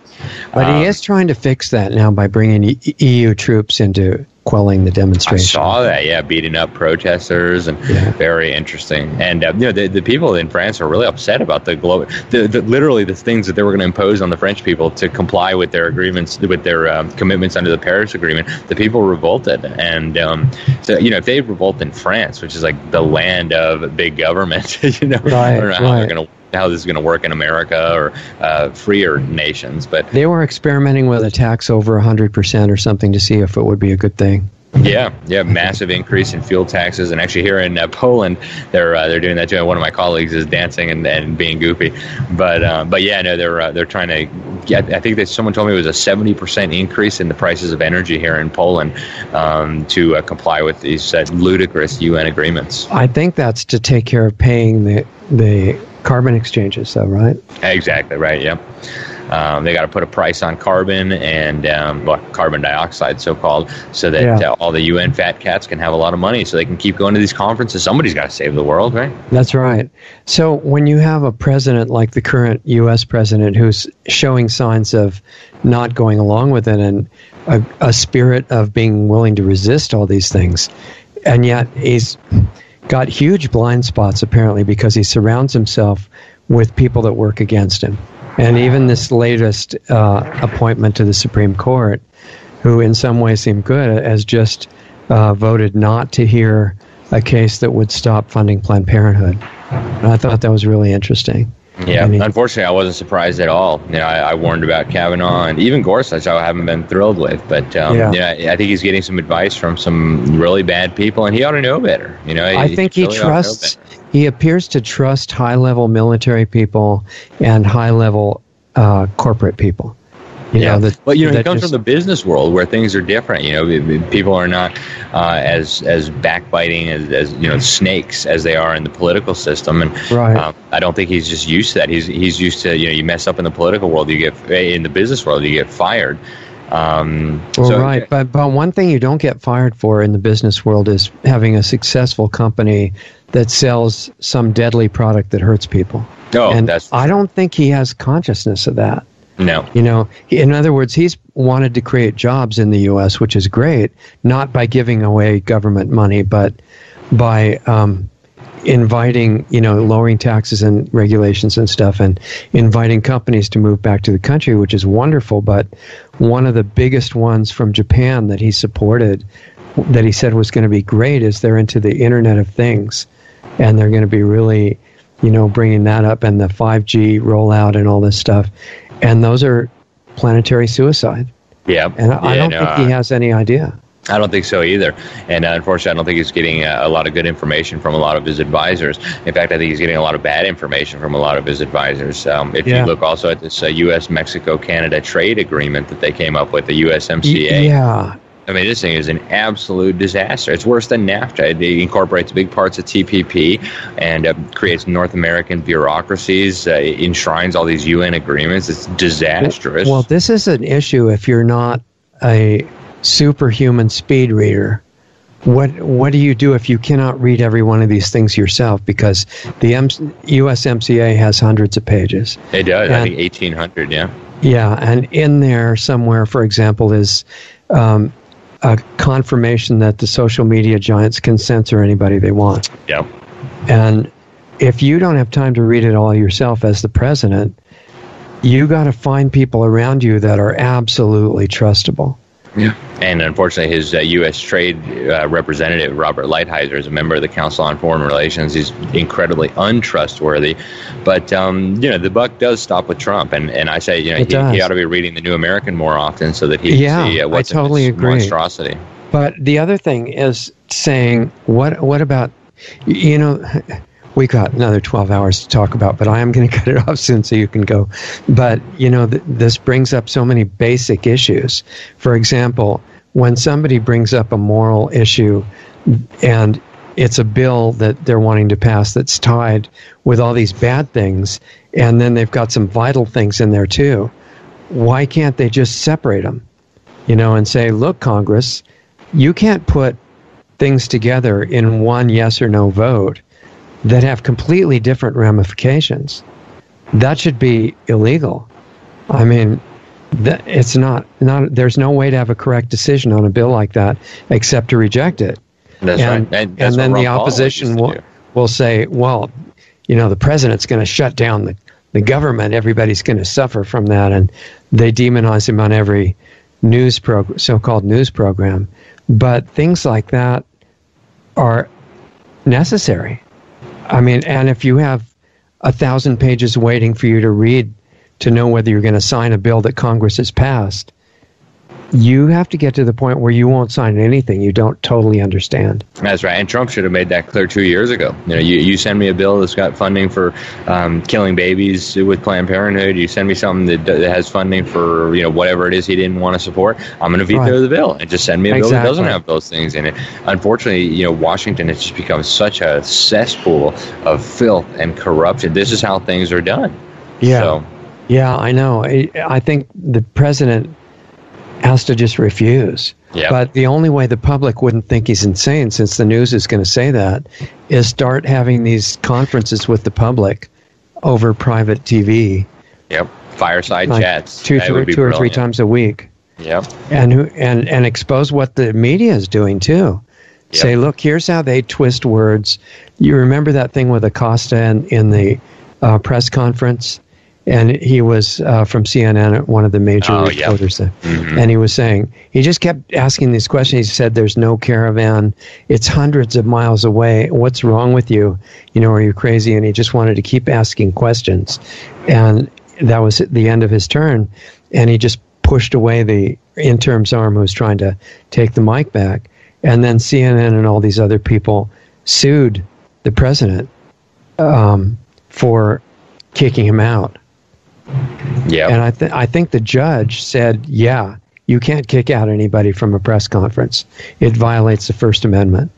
But he is trying to fix that now by bringing EU troops into quelling the I demonstration. saw that, yeah, beating up protesters, and very interesting. And the people in France are really upset about literally the things that they were going to impose on the French people to comply with their agreements, with their commitments under the Paris Agreement. The people revolted, and so if they revolt in France, which is like the land of big government, I don't know how this is going to work in America or freer nations. But they were experimenting with a tax over 100% or something to see if it would be a good thing. Yeah, massive increase in fuel taxes, and actually here in Poland, they're doing that too. One of my colleagues is dancing and being goofy, but yeah, no, they're trying to get. I think that someone told me it was a 70% increase in the prices of energy here in Poland to comply with these ludicrous UN agreements. I think that's to take care of paying the carbon exchanges, though, right? Exactly right. Yeah. They got to put a price on carbon and carbon dioxide, so-called, so that all the UN fat cats can have a lot of money so they can keep going to these conferences. Somebody's got to save the world, right? That's right. So when you have a president like the current U.S. president who's showing signs of not going along with it and a spirit of being willing to resist all these things, and yet he's got huge blind spots apparently because he surrounds himself with people that work against him. And even this latest appointment to the Supreme Court, who in some ways seemed good, has just voted not to hear a case that would stop funding Planned Parenthood. And I thought that was really interesting. Yeah, unfortunately, I wasn't surprised at all. I warned about Kavanaugh, and even Gorsuch I haven't been thrilled with. But I think he's getting some advice from some really bad people, and he ought to know better. I think he trusts. He appears to trust high-level military people and high-level corporate people. He comes from the business world where things are different. People are not as backbiting as snakes as they are in the political system, and I don't think he's just used to that. He's used to you mess up in the political world, you get in the business world, you get fired. But one thing you don't get fired for in the business world is having a successful company that sells some deadly product that hurts people. I don't think he has consciousness of that. No. In other words, he's wanted to create jobs in the U.S., which is great, not by giving away government money, but by inviting, lowering taxes and regulations and stuff, and inviting companies to move back to the country, which is wonderful. But one of the biggest ones from Japan that he supported, that he said was going to be great, is they're into the Internet of Things, and they're going to be really, bringing that up, and the 5G rollout and all this stuff. And those are planetary suicide. Yeah. And I don't think he has any idea. I don't think so either. And unfortunately, I don't think he's getting a lot of good information from a lot of his advisors. In fact, I think he's getting a lot of bad information from a lot of his advisors. If you look also at this U.S., Mexico, Canada trade agreement that they came up with, the USMCA. Yeah. I mean, this thing is an absolute disaster. It's worse than NAFTA. It incorporates big parts of TPP and creates North American bureaucracies, enshrines all these UN agreements. It's disastrous. Well, this is an issue if you're not a superhuman speed reader. What do you do if you cannot read every one of these things yourself? Because the USMCA has hundreds of pages. It does. I think 1,800, yeah. Yeah, and in there somewhere, for example, is a confirmation that the social media giants can censor anybody they want. Yeah. And if you don't have time to read it all yourself as the president, you got to find people around you that are absolutely trustable. Yeah. And unfortunately, his U.S. Trade representative, Robert Lighthizer, is a member of the Council on Foreign Relations. He's incredibly untrustworthy. But, the buck does stop with Trump. And I say, he ought to be reading the New American more often so that he can see what's I totally in this agree. monstrosity. But the other thing is saying, what about, we got another 12 hours to talk about, but I am going to cut it off soon so you can go. But, this brings up so many basic issues. For example, when somebody brings up a moral issue and it's a bill that they're wanting to pass that's tied with all these bad things, and then they've got some vital things in there too, why can't they just separate them? And say, look, Congress, you can't put things together in one yes or no vote that have completely different ramifications. That should be illegal. I mean, It's not. There's no way to have a correct decision on a bill like that except to reject it. That's right. And then the opposition will say, well, the president's going to shut down the government. Everybody's going to suffer from that. And they demonize him on every so-called news program. But things like that are necessary. I mean, and if you have 1,000 pages waiting for you to read to know whether you're going to sign a bill that Congress has passed, you have to get to the point where you won't sign anything you don't totally understand. That's right. And Trump should have made that clear 2 years ago. You send me a bill that's got funding for killing babies with Planned Parenthood. You send me something that has funding for whatever it is he didn't want to support. I'm going to veto the bill and just send me a bill that doesn't have those things in it. Unfortunately, Washington has just become such a cesspool of filth and corruption. This is how things are done. Yeah. So. Yeah, I know. I think the president has to just refuse. Yep. But the only way the public wouldn't think he's insane, since the news is going to say that, is start having these conferences with the public over private TV. Yep, fireside chats. Two or three times a week. Yep. And expose what the media is doing too. Yep. Say, look, here's how they twist words. You remember that thing with Acosta in the press conference? And he was from CNN, one of the major reporters. Mm-hmm. And he was saying, he just kept asking these questions. He said, there's no caravan. It's hundreds of miles away. What's wrong with you? Are you crazy? And he just wanted to keep asking questions. And that was at the end of his turn. And he just pushed away the interim's arm who was trying to take the mic back. And then CNN and all these other people sued the president for kicking him out. Yeah, and I think the judge said, yeah, you can't kick out anybody from a press conference. It violates the First Amendment.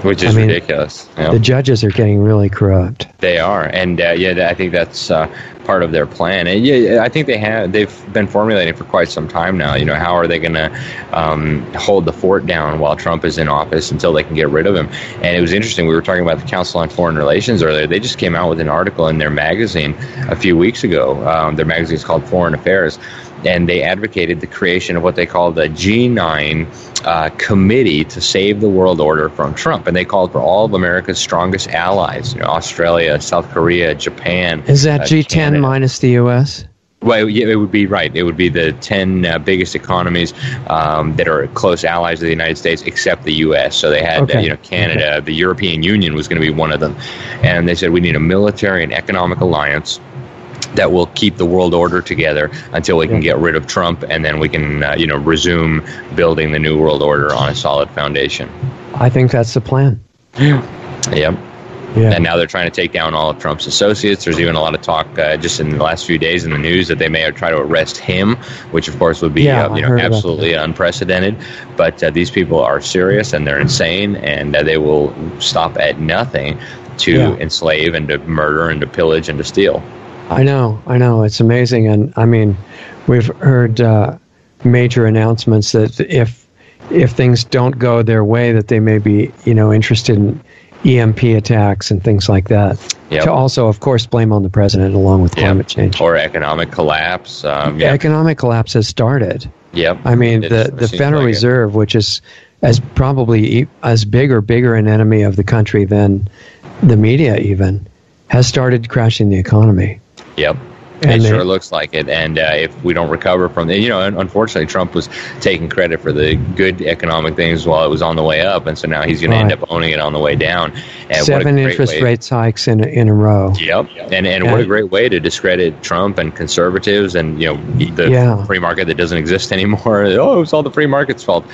Which is ridiculous. Yeah. The judges are getting really corrupt. They are, and I think that's part of their plan. And I think they've been formulating for quite some time now. How are they going to hold the fort down while Trump is in office until they can get rid of him? And it was interesting. We were talking about the Council on Foreign Relations earlier. They just came out with an article in their magazine a few weeks ago. Their magazine is called Foreign Affairs. And they advocated the creation of what they call the G9 committee to save the world order from Trump. And they called for all of America's strongest allies, Australia, South Korea, Japan. Is that G10 Canada. Minus the U.S.? Well, yeah, it would be right. It would be the 10 biggest economies that are close allies of the United States, except the U.S. So they had, Canada, the European Union was going to be one of them. And they said we need a military and economic alliance that will keep the world order together until we can get rid of Trump, and then we can, resume building the new world order on a solid foundation. I think that's the plan. Yep. Yeah. And now they're trying to take down all of Trump's associates. There's even a lot of talk just in the last few days in the news that they may try to arrest him, which of course would be absolutely unprecedented. But these people are serious and they're insane, and they will stop at nothing to enslave and to murder and to pillage and to steal. I know. It's amazing. And I mean, we've heard major announcements that if things don't go their way, that they may be, interested in EMP attacks and things like that. Yep. To also, of course, blame on the president along with climate change. Or economic collapse. Economic collapse has started. Yep. I mean, the Federal Reserve, which is probably as big or bigger an enemy of the country than the media even, has started crashing the economy. Yep. It sure looks like it. And if we don't recover from it, unfortunately, Trump was taking credit for the good economic things while it was on the way up. And so now he's going to end up owning it on the way down. And 7 interest rates hikes in a row. Yep. And what a great way to discredit Trump and conservatives and, the free market that doesn't exist anymore. Oh, it's all the free market's fault.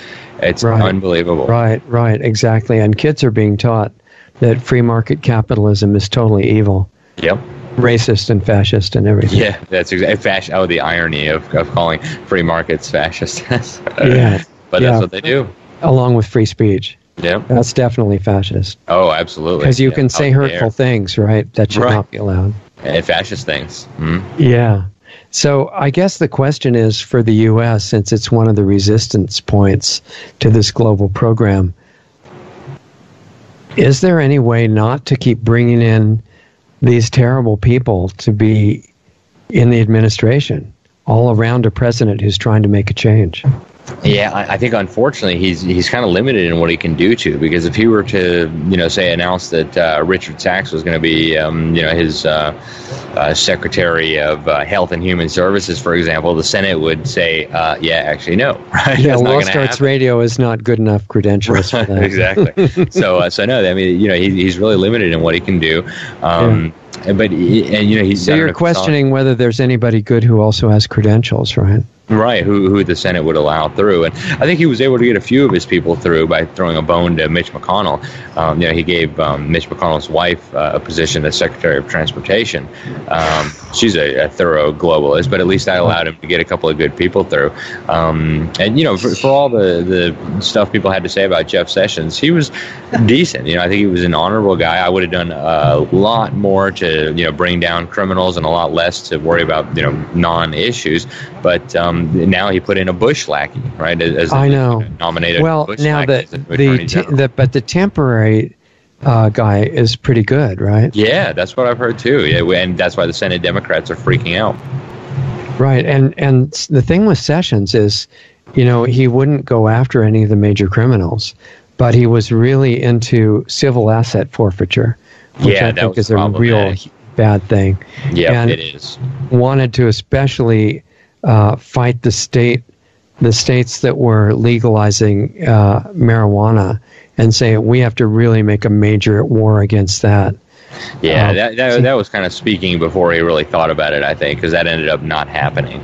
It's unbelievable. Right. Exactly. And kids are being taught that free market capitalism is totally evil. Yep. Racist and fascist and everything. Yeah, that's exactly. The irony of calling free markets fascist. But that's what they do. Along with free speech. Yeah. That's definitely fascist. Oh, absolutely. Because you can say hurtful things, right? That should not be allowed. And fascist things. Mm-hmm. Yeah. So I guess the question is for the U.S., since it's one of the resistance points to this global program, is there any way not to keep bringing in these terrible people to be in the administration? all around a president who's trying to make a change. Yeah, I think unfortunately he's kind of limited in what he can do to, because if he were to, say announce that Richard Sachs was going to be, his Secretary of Health and Human Services, for example, the Senate would say, actually no. Right? Yeah, World Starts Radio is not good enough credentials for that. Exactly. So no, I mean, he's really limited in what he can do. But he's so you're questioning whether there's anybody good who also has credentials, right? Right, who the Senate would allow through. And I think he was able to get a few of his people through by throwing a bone to Mitch McConnell. He gave Mitch McConnell's wife a position as Secretary of Transportation. She's a thorough globalist, but at least that allowed him to get a couple of good people through. For all the stuff people had to say about Jeff Sessions, he was decent. I think he was an honorable guy. I would have done a lot more to, bring down criminals and a lot less to worry about, non-issues. But now he put in a Bush lackey, right? As I know. Nominated. Well, Bush now the temporary guy is pretty good, right? Yeah, that's what I've heard too. Yeah, and that's why the Senate Democrats are freaking out. Right, and the thing with Sessions is, he wouldn't go after any of the major criminals, but he was really into civil asset forftates, which I think is a real bad thing. Yeah, and it is. Wanted to especially fight the states that were legalizing marijuana, and say we have to really make a major war against that. Yeah, that was kind of speaking before he really thought about it, I think, because that ended up not happening.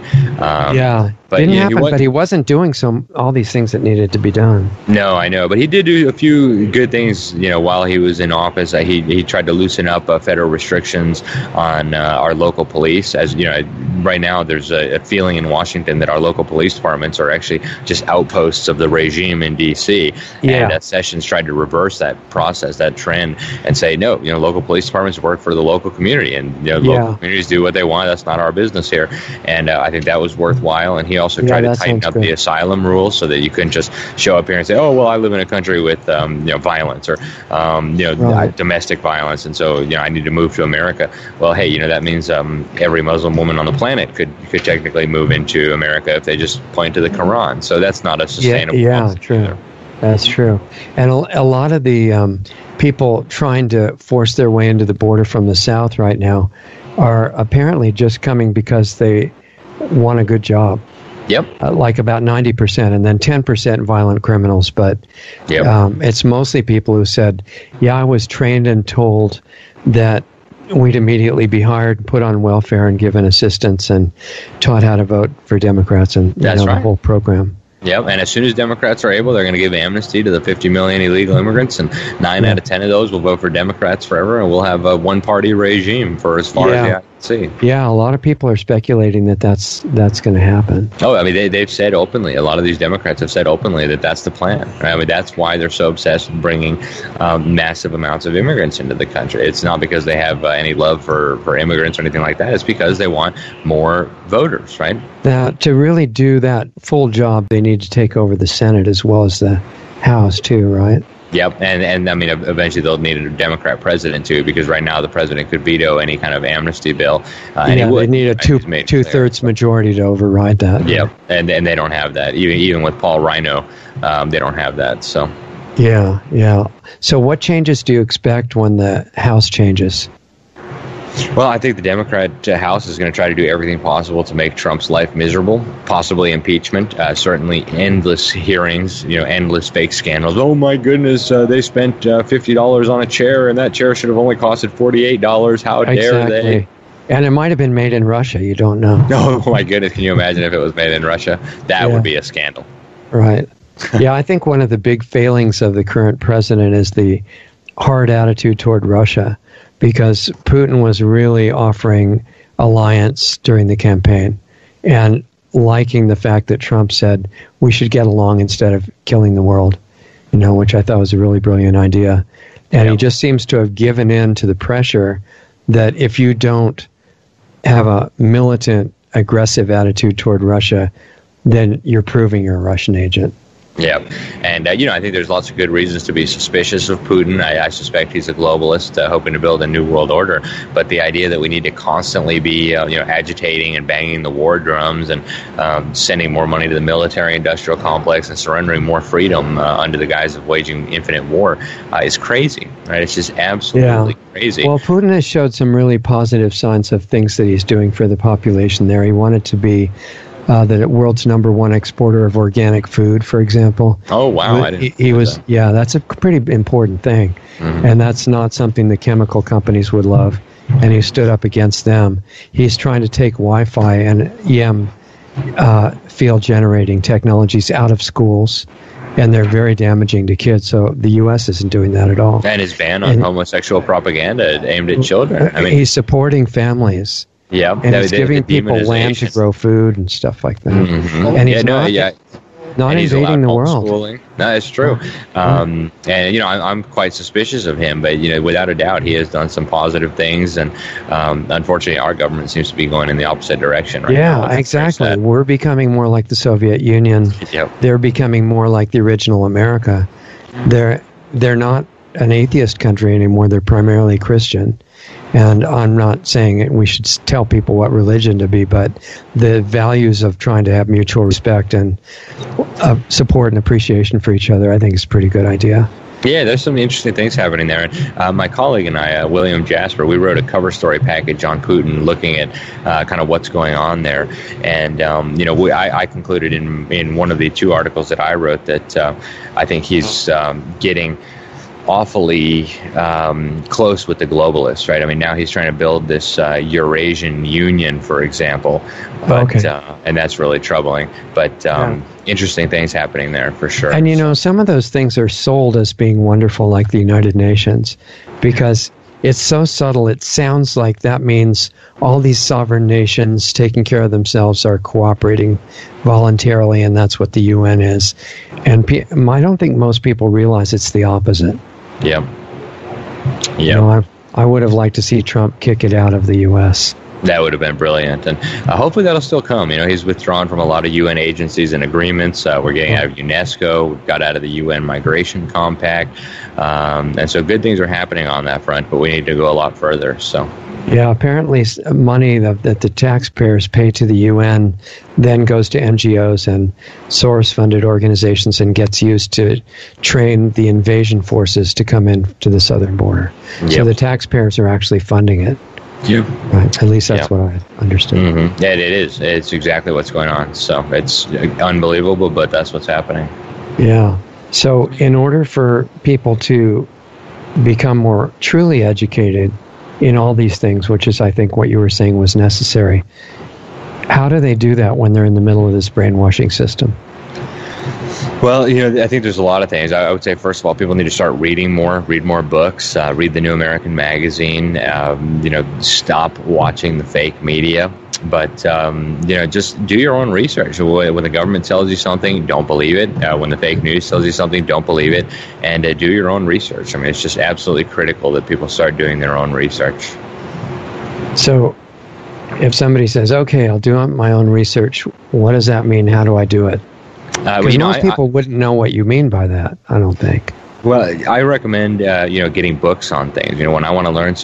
Didn't happen, but he wasn't doing all these things that needed to be done. No, I know, but he did do a few good things, while he was in office. He tried to loosen up federal restrictions on our local police. As right now there's a feeling in Washington that our local police departments are actually just outposts of the regime in D.C. Yeah. And Sessions tried to reverse that process, that trend, and say, no, local police departments work for the local community, and local communities do what they want. That's not our business here. And I think that was worthwhile. And he also tried to tighten up the asylum rules so that you couldn't just show up here and say, oh, well, I live in a country with violence or domestic violence, and so I need to move to America. Well, hey, that means every Muslim woman on the planet could technically move into America if they just point to the Quran. So that's not a sustainable policy. True. Either. That's true. And a lot of the people trying to force their way into the border from the south right now are apparently just coming because they want a good job. Yep. Like about 90%, and then 10% violent criminals. But it's mostly people who said, I was trained and told that we'd immediately be hired, put on welfare, and given assistance, and taught how to vote for Democrats, and the whole program. Yep, and as soon as Democrats are able, they're going to give amnesty to the 50 million illegal immigrants, and 9 out of 10 of those will vote for Democrats forever, and we'll have a one-party regime for as far as the eye can see. Yeah, a lot of people are speculating that that's going to happen. Oh, I mean, they've said openly, a lot of these Democrats have said openly that that's the plan. Right? I mean, that's why they're so obsessed with bringing massive amounts of immigrants into the country. It's not because they have any love for immigrants or anything like that. It's because they want more voters, right? Now, to really do that full job, they need to take over the Senate as well as the House, too, right? Yep, and I mean, eventually they'll need a Democrat president, too, because right now the president could veto any kind of amnesty bill. They need a two-thirds majority to override that. Yep, and they don't have that. Even with Paul Rhino, they don't have that, so. Yeah. So what changes do you expect when the House changes? Well, I think the Democrat House is going to try to do everything possible to make Trump's life miserable, possibly impeachment, certainly endless hearings, endless fake scandals. Oh, my goodness, they spent $50 on a chair, and that chair should have only costed $48. How dare they? And it might have been made in Russia. You don't know. Oh, my goodness. Can you imagine if it was made in Russia? That would be a scandal. Right. Yeah, I think one of the big failings of the current president is the hard attitude toward Russia, because Putin was really offering alliance during the campaign and liking the fact that Trump said we should get along instead of killing the world, which I thought was a really brilliant idea. And he just seems to have given in to the pressure that if you don't have a militant, aggressive attitude toward Russia, then you're proving you're a Russian agent. Yeah, and I think there's lots of good reasons to be suspicious of Putin. I suspect he's a globalist, hoping to build a new world order. But the idea that we need to constantly be, agitating and banging the war drums and sending more money to the military-industrial complex and surrendering more freedom under the guise of waging infinite war is crazy. Right? It's just absolutely crazy. Well, Putin has showed some really positive signs of things that he's doing for the population there. He wanted to be the world's #1 exporter of organic food, for example. Oh, wow. He was, that's a pretty important thing. Mm-hmm. And that's not something the chemical companies would love. And he stood up against them. He's trying to take Wi-Fi and EM field generating technologies out of schools. And they're very damaging to kids. So the U.S. isn't doing that at all. And his ban on homosexual propaganda aimed at children. I mean, he's supporting families. Yeah, and he's giving people land to grow food and stuff like that. Mm-hmm. And he's not invading the world. No, it's true. And I'm quite suspicious of him, but without a doubt, he has done some positive things. And unfortunately, our government seems to be going in the opposite direction right now. Yeah, exactly. We're becoming more like the Soviet Union. Yep. They're becoming more like the original America. They're not an atheist country anymore. They're primarily Christian. And I'm not saying we should tell people what religion to be, but the values of trying to have mutual respect and support and appreciation for each other, I think is a pretty good idea. Yeah, there's some interesting things happening there. And my colleague and I, William Jasper, we wrote a cover story package on Putin looking at kind of what's going on there. And, I concluded in one of the 2 articles that I wrote that I think he's getting awfully close with the globalists, right? I mean, now he's trying to build this Eurasian Union, for example, but and that's really troubling. But interesting things happening there for sure. And some of those things are sold as being wonderful, like the United Nations, because it's so subtle. It sounds like that means all these sovereign nations taking care of themselves are cooperating voluntarily, and that's what the UN is. And I don't think most people realize it's the opposite. Yeah. I would have liked to see Trump kick it out of the U.S. That would have been brilliant. And hopefully that'll still come. He's withdrawn from a lot of UN agencies and agreements. We're getting out of UNESCO. We've got out of the UN Migration Compact. And so good things are happening on that front, but we need to go a lot further. So. Yeah, apparently money that the taxpayers pay to the UN then goes to NGOs and Soros-funded organizations and gets used to train the invasion forces to come in to the southern border. Yep. So the taxpayers are actually funding it. Yeah. Right. At least that's what I understood. Mm-hmm. Yeah, it is. It's exactly what's going on. So it's unbelievable, but that's what's happening. Yeah. So in order for people to become more truly educated in all these things, which is, I think, what you were saying was necessary, how do they do that when they're in the middle of this brainwashing system? Well, I think there's a lot of things. I would say, first of all, people need to start reading more, read more books, read the New American Magazine, stop watching the fake media. But, just do your own research. When the government tells you something, don't believe it. When the fake news tells you something, don't believe it. And do your own research. I mean, it's just absolutely critical that people start doing their own research. So if somebody says, okay, I'll do my own research, what does that mean? How do I do it? Because most people wouldn't know what you mean by that, I don't think. Well, I recommend, getting books on things. When I want to learn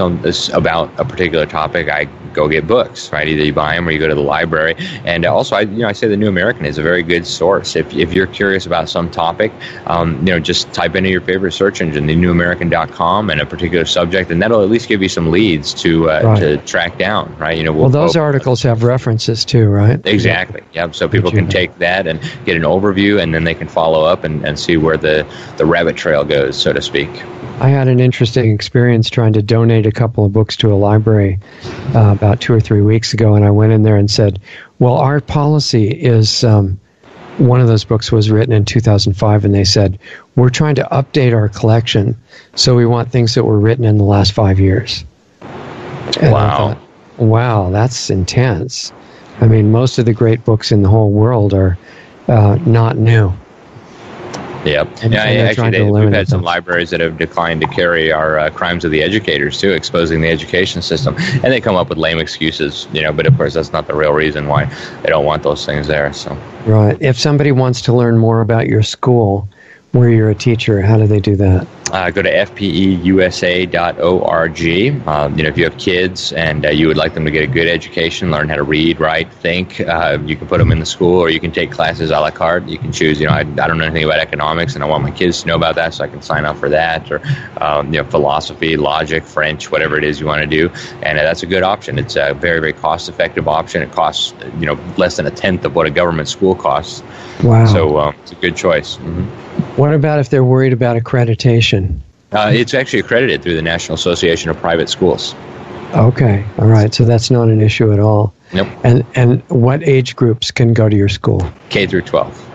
about a particular topic, I go get books, right? Either you buy them or you go to the library. And also, I say the New American is a very good source. If you're curious about some topic, just type into your favorite search engine, thenewamerican.com, and a particular subject, and that'll at least give you some leads to track down, right? Those articles have references too, right? Exactly. Yeah. So people can take that and get an overview, and then they can follow up and see where the rabbit trail goes, so to speak. I had an interesting experience trying to donate a couple of books to a library about 2 or 3 weeks ago, and I went in there and said, well, our policy is, one of those books was written in 2005, and they said, we're trying to update our collection, so we want things that were written in the last 5 years. And wow. I thought, wow, that's intense. I mean, most of the great books in the whole world are not new. Yep. And Actually, we've had some libraries that have declined to carry our crimes of the educators, too, exposing the education system. And they come up with lame excuses, but of course that's not the real reason why they don't want those things there. So. Right. If somebody wants to learn more about your school, where you're a teacher, how do they do that? Go to fpeusa.org. If you have kids and you would like them to get a good education, learn how to read, write, think, you can put them in the school, or you can take classes a la carte. You can choose, I don't know anything about economics, and I want my kids to know about that, so I can sign up for that, or, philosophy, logic, French, whatever it is you want to do. And that's a good option. It's a very, very cost-effective option. It costs, less than a tenth of what a government school costs. Wow. So it's a good choice. Mm-hmm. What about if they're worried about accreditation? It's actually accredited through the National Association of Private Schools. Okay. All right. So that's not an issue at all. Nope. And what age groups can go to your school? K through 12.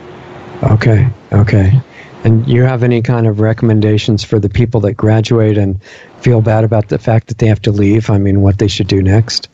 Okay. And you have any kind of recommendations for the people that graduate and feel bad about the fact that they have to leave? I mean, what they should do next?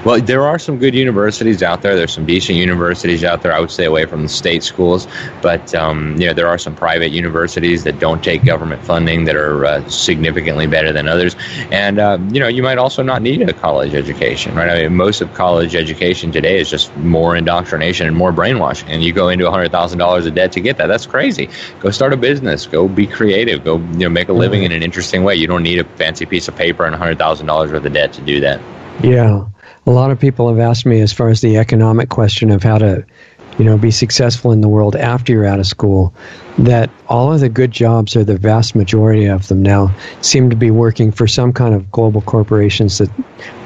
Well, there are some good universities out there. There's some decent universities out there. I would stay away from the state schools. But, there are some private universities that don't take government funding that are significantly better than others. And, you might also not need a college education, right? I mean, most of college education today is just more indoctrination and more brainwashing. And you go into $100,000 of debt to get that. That's crazy. Go start a business. Go be creative. Go, make a living in an interesting way. You don't need a fancy piece of paper and $100,000 worth of debt to do that. Yeah. A lot of people have asked me as far as the economic question of how to, be successful in the world after you're out of school, that all of the good jobs, or the vast majority of them now, seem to be working for some kind of global corporations that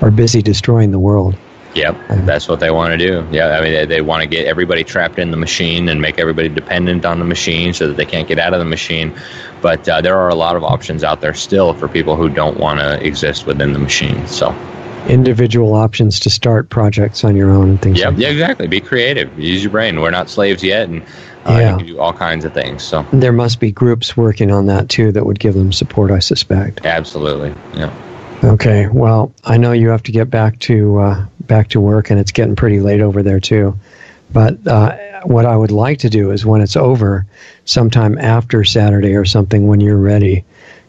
are busy destroying the world. Yep, that's what they want to do. Yeah, I mean, they want to get everybody trapped in the machine and make everybody dependent on the machine so that they can't get out of the machine. But there are a lot of options out there still for people who don't want to exist within the machine. So. Individual options to start projects on your own and things like that. Yeah, exactly. Be creative. Use your brain. We're not slaves yet, and you can do all kinds of things. So there must be groups working on that, too, that would give them support, I suspect. Absolutely, yeah. Okay, well, I know you have to get back to work, and it's getting pretty late over there, too. But what I would like to do is when it's over, sometime after Saturday or something, when you're ready,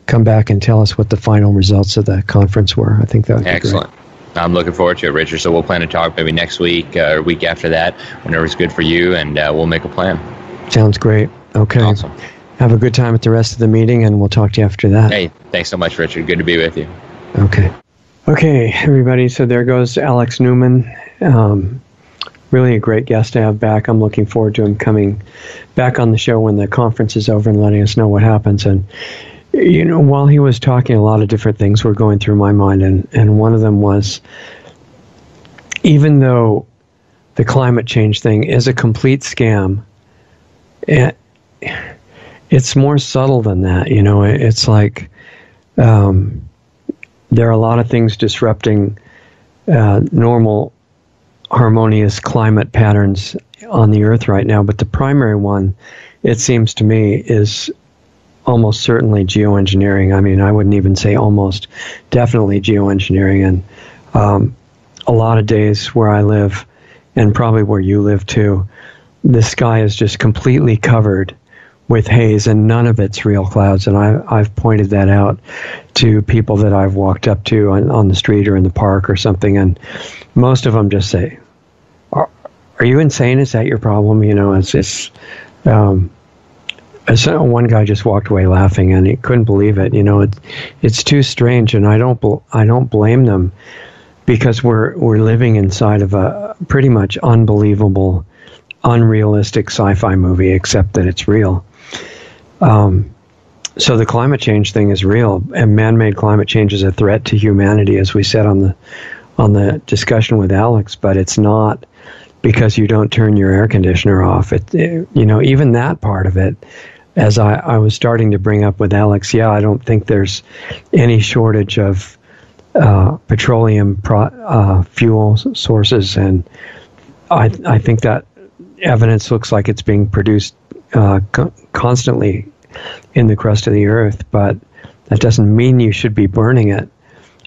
come back and tell us what the final results of the conference were. I think that would be excellent. Great. I'm looking forward to it, Richard. So we'll plan to talk maybe next week or week after that, whenever it's good for you, and we'll make a plan. Sounds great. Okay. Awesome. Have a good time at the rest of the meeting, and we'll talk to you after that. Hey, thanks so much, Richard. Good to be with you. Okay. Okay, everybody. So there goes Alex Newman. Really a great guest to have back. I'm looking forward to him coming back on the show when the conference is over and letting us know what happens. And while he was talking, a lot of different things were going through my mind, and one of them was, even though the climate change thing is a complete scam, it's more subtle than that. It's like there are a lot of things disrupting normal, harmonious climate patterns on the Earth right now, but the primary one, it seems to me, is almost certainly geoengineering. I mean, I wouldn't even say almost, definitely geoengineering. And a lot of days where I live, and probably where you live too, the sky is just completely covered with haze, and none of it's real clouds. And I've pointed that out to people that I've walked up to on the street or in the park or something, and most of them just say, "Are you insane? Is that your problem?" So one guy just walked away laughing, and he couldn't believe it. It's too strange, and I don't blame them, because we're living inside of a pretty much unbelievable, unrealistic sci-fi movie, except that it's real. So the climate change thing is real, and man-made climate change is a threat to humanity, as we said on the discussion with Alex. But it's not because you don't turn your air conditioner off. Even that part of it. As I was starting to bring up with Alex, I don't think there's any shortage of petroleum fuel sources, and I think that evidence looks like it's being produced constantly in the crust of the Earth, but that doesn't mean you should be burning it.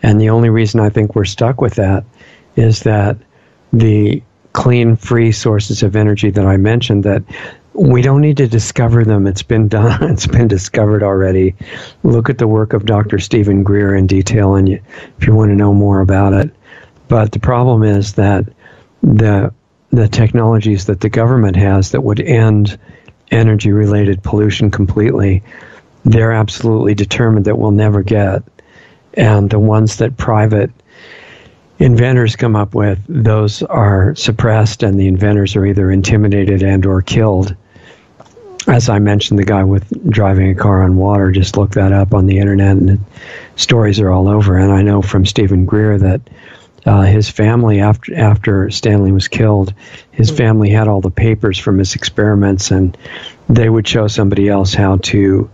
And the only reason I think we're stuck with that is that the clean, free sources of energy that I mentioned, that We don't need to discover them. It's been done. It's been discovered already. Look at the work of Dr. Stephen Greer in detail, and if you want to know more about it. But the problem is that the technologies that the government has that would end energy-related pollution completely, they're absolutely determined that we'll never get. And the ones that private inventors come up with, those are suppressed, and the inventors are either intimidated and or killed. As I mentioned, the guy with driving a car on water, just look that up on the internet, and stories are all over. And I know from Stephen Greer that his family, after Stanley was killed, his family had all the papers from his experiments, and they would show somebody else how to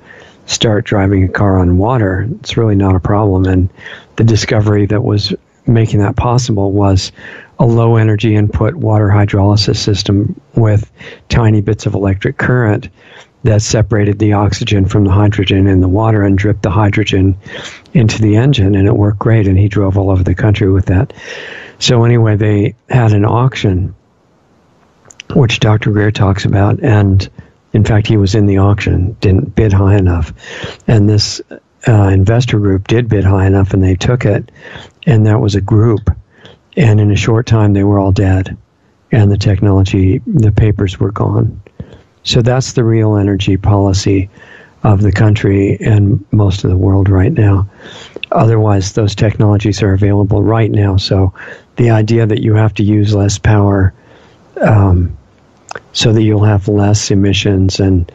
start driving a car on water. It's really not a problem. And the discovery that was making that possible was a low energy input water hydrolysis system with tiny bits of electric current that separated the oxygen from the hydrogen in the water and dripped the hydrogen into the engine, and it worked great, and he drove all over the country with that. So anyway, they had an auction, which Dr. Greer talks about, and in fact, he was in the auction, didn't bid high enough, and this investor group did bid high enough, and they took it, and that was a group, and in a short time, they were all dead, and the technology, the papers were gone. So that's the real energy policy of the country and most of the world right now. Otherwise, those technologies are available right now. So the idea that you have to use less power so that you'll have less emissions and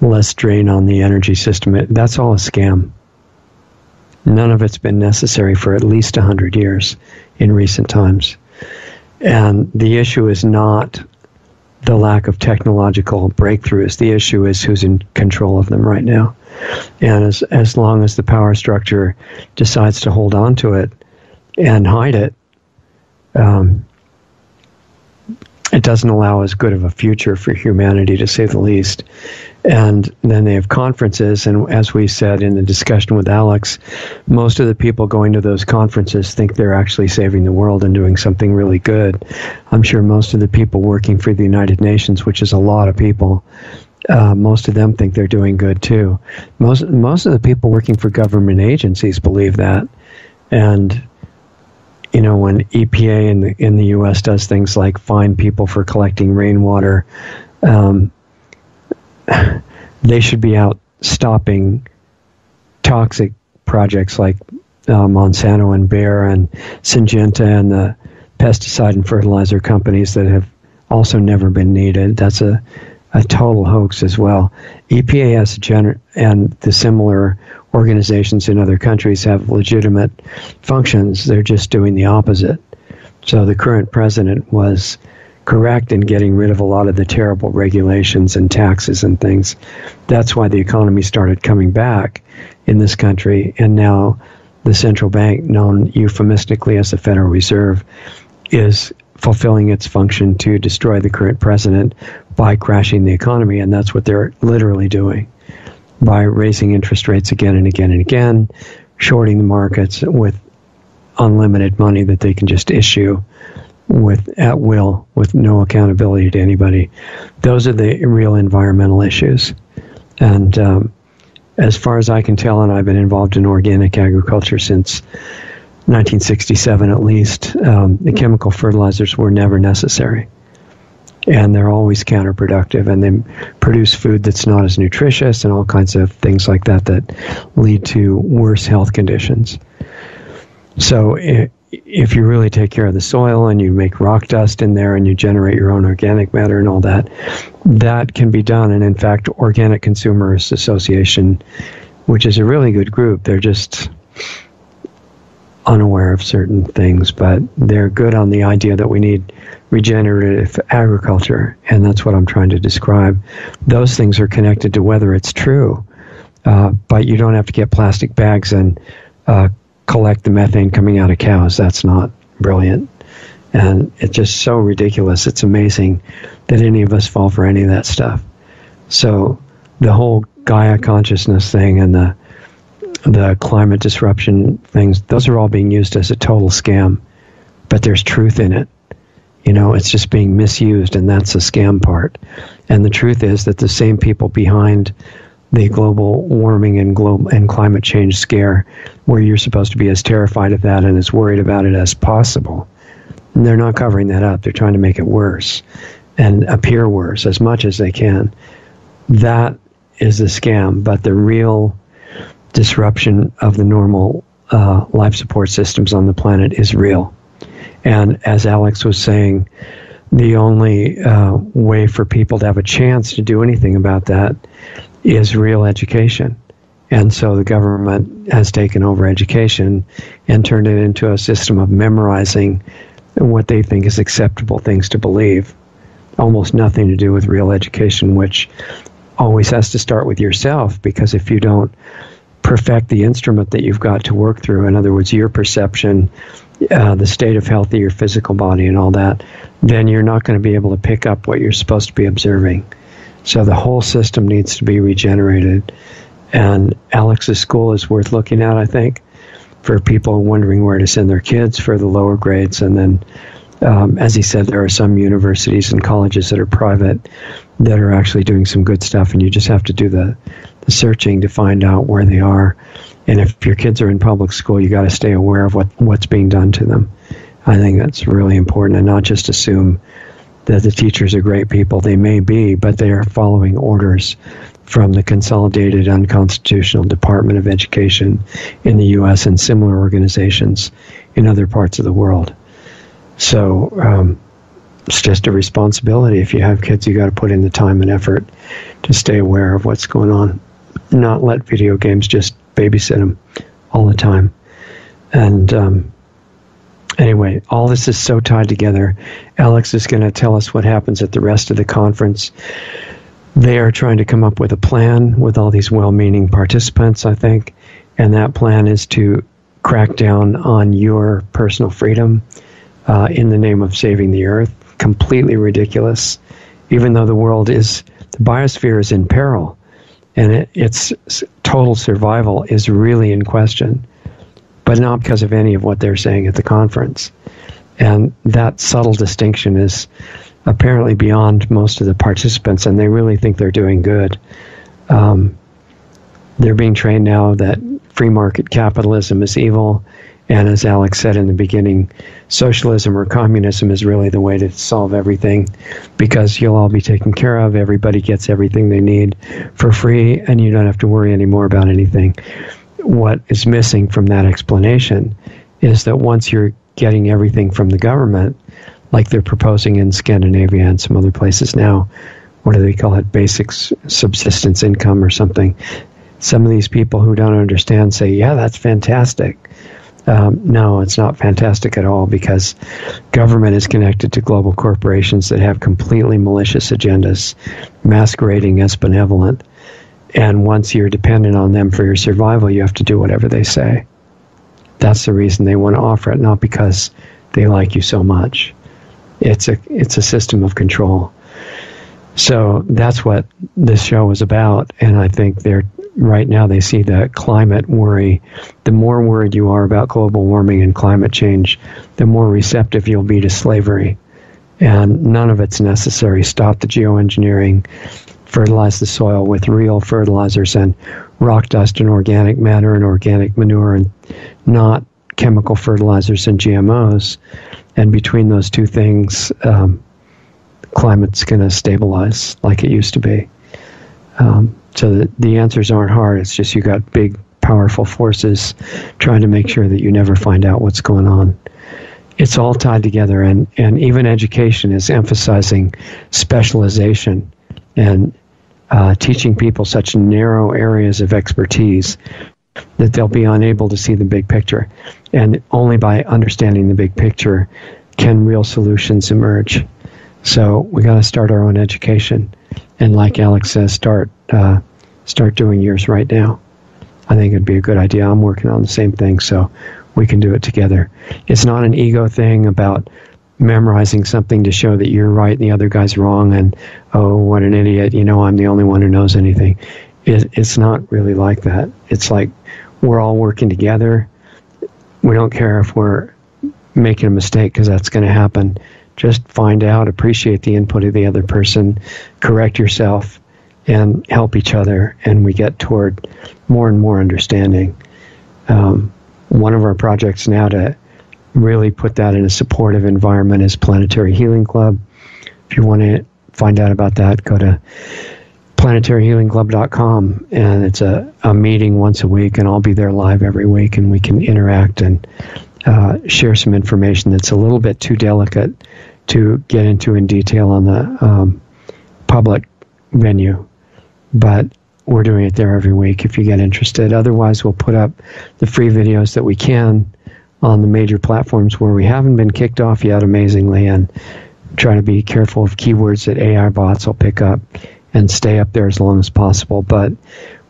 less drain on the energy system, that's all a scam. None of it's been necessary for at least 100 years in recent times. And the issue is not the lack of technological breakthroughs. The issue is who's in control of them right now. And as long as the power structure decides to hold on to it and hide it, it doesn't allow as good of a future for humanity, to say the least. And then they have conferences, and as we said in the discussion with Alex, most of the people going to those conferences think they're actually saving the world and doing something really good. I'm sure most of the people working for the United Nations, which is a lot of people, most of them think they're doing good too. Most of the people working for government agencies believe that. And you know, when EPA in the U.S. does things like fine people for collecting rainwater, they should be out stopping toxic projects like Monsanto and Bayer and Syngenta and the pesticide and fertilizer companies that have also never been needed. That's a total hoax as well. EPA has and the similar organizations in other countries have legitimate functions. They're just doing the opposite. So the current president was correct in getting rid of a lot of the terrible regulations and taxes and things. That's why the economy started coming back in this country. And now the central bank, known euphemistically as the Federal Reserve, is fulfilling its function to destroy the current president by crashing the economy. And that's what they're literally doing by raising interest rates again and again and again, shorting the markets with unlimited money that they can just issue at will, with no accountability to anybody. Those are the real environmental issues. And as far as I can tell, and I've been involved in organic agriculture since 1967 at least, the chemical fertilizers were never necessary. And they're always counterproductive, and they produce food that's not as nutritious and all kinds of things like that that lead to worse health conditions. So if you really take care of the soil and you make rock dust in there and you generate your own organic matter and all that, that can be done. And in fact, Organic Consumers Association, which is a really good group, they're just unaware of certain things, but they're good on the idea that we need regenerative agriculture, and that's what I'm trying to describe. Those things are connected to whether it's true, but you don't have to get plastic bags and collect the methane coming out of cows. That's not brilliant, and it's just so ridiculous. It's amazing that any of us fall for any of that stuff. So the whole Gaia consciousness thing and the climate disruption things, those are all being used as a total scam, but there's truth in it. It's just being misused, and that's the scam part. And the truth is that the same people behind the global warming and climate change scare, where you're supposed to be as terrified of that and as worried about it as possible, and they're not covering that up. They're trying to make it worse and appear worse as much as they can. That is a scam, but the real disruption of the normal life support systems on the planet is real. And as Alex was saying, the only way for people to have a chance to do anything about that is real education. And so the government has taken over education and turned it into a system of memorizing what they think is acceptable things to believe. Almost nothing to do with real education, which always has to start with yourself, because if you don't perfect the instrument that you've got to work through, in other words, your perception, the state of health of your physical body and all that, then you're not going to be able to pick up what you're supposed to be observing. So the whole system needs to be regenerated. And Alex's school is worth looking at, I think, for people wondering where to send their kids for the lower grades. And then, as he said, there are some universities and colleges that are private that are actually doing some good stuff, and you just have to do the searching to find out where they are. And if your kids are in public school, you got to stay aware of what's being done to them. I think that's really important, and not just assume that the teachers are great people. They may be, but they are following orders from the Consolidated Unconstitutional Department of Education in the U.S. and similar organizations in other parts of the world. So it's just a responsibility. If you have kids, you got to put in the time and effort to stay aware of what's going on. Not let video games just babysit them all the time. And anyway, all this is so tied together. Alex is going to tell us what happens at the rest of the conference. They are trying to come up with a plan with all these well-meaning participants, I think, and that plan is to crack down on your personal freedom in the name of saving the earth. Completely ridiculous, even though the biosphere is in peril, and its total survival is really in question, but not because of any of what they're saying at the conference. And that subtle distinction is apparently beyond most of the participants, and they really think they're doing good. They're being trained now that free market capitalism is evil, and as Alex said in the beginning, socialism or communism is really the way to solve everything, because you'll all be taken care of, everybody gets everything they need for free, and you don't have to worry anymore about anything. What is missing from that explanation is that once you're getting everything from the government, like they're proposing in Scandinavia and some other places now, what do they call it, basic subsistence income or something. Some of these people who don't understand say, yeah, that's fantastic. No, it's not fantastic at all, because government is connected to global corporations that have completely malicious agendas, masquerading as benevolent. And once you're dependent on them for your survival, you have to do whatever they say. That's the reason they want to offer it, not because they like you so much. It's a system of control. So that's what this show is about, and I think right now they see the climate worry. The more worried you are about global warming and climate change, the more receptive you'll be to slavery. And none of it's necessary. Stop the geoengineering, fertilize the soil with real fertilizers and rock dust and organic matter and organic manure, and not chemical fertilizers and GMOs. And between those two things, climate's going to stabilize like it used to be. So the answers aren't hard. It's just you got big, powerful forces trying to make sure that you never find out what's going on. It's all tied together, and even education is emphasizing specialization and teaching people such narrow areas of expertise that they'll be unable to see the big picture. And only by understanding the big picture can real solutions emerge. So we got to start our own education. And like Alex says, start doing yours right now. I think it'd be a good idea. I'm working on the same thing, so we can do it together. It's not an ego thing about memorizing something to show that you're right and the other guy's wrong, and, oh, what an idiot, I'm the only one who knows anything. It's not really like that. It's like we're all working together. We don't care if we're making a mistake, because that's going to happen. just find out, appreciate the input of the other person, correct yourself, and help each other, and we get toward more and more understanding. One of our projects now to really put that in a supportive environment is Planetary Healing Club. If you want to find out about that, go to planetaryhealingclub.com, and it's a meeting once a week, and I'll be there live every week, and we can interact and share some information that's a little bit too delicate to get into in detail on the public venue. But we're doing it there every week if you get interested. Otherwise, we'll put up the free videos that we can on the major platforms where we haven't been kicked off yet, amazingly, and try to be careful of keywords that AI bots will pick up and stay up there as long as possible. But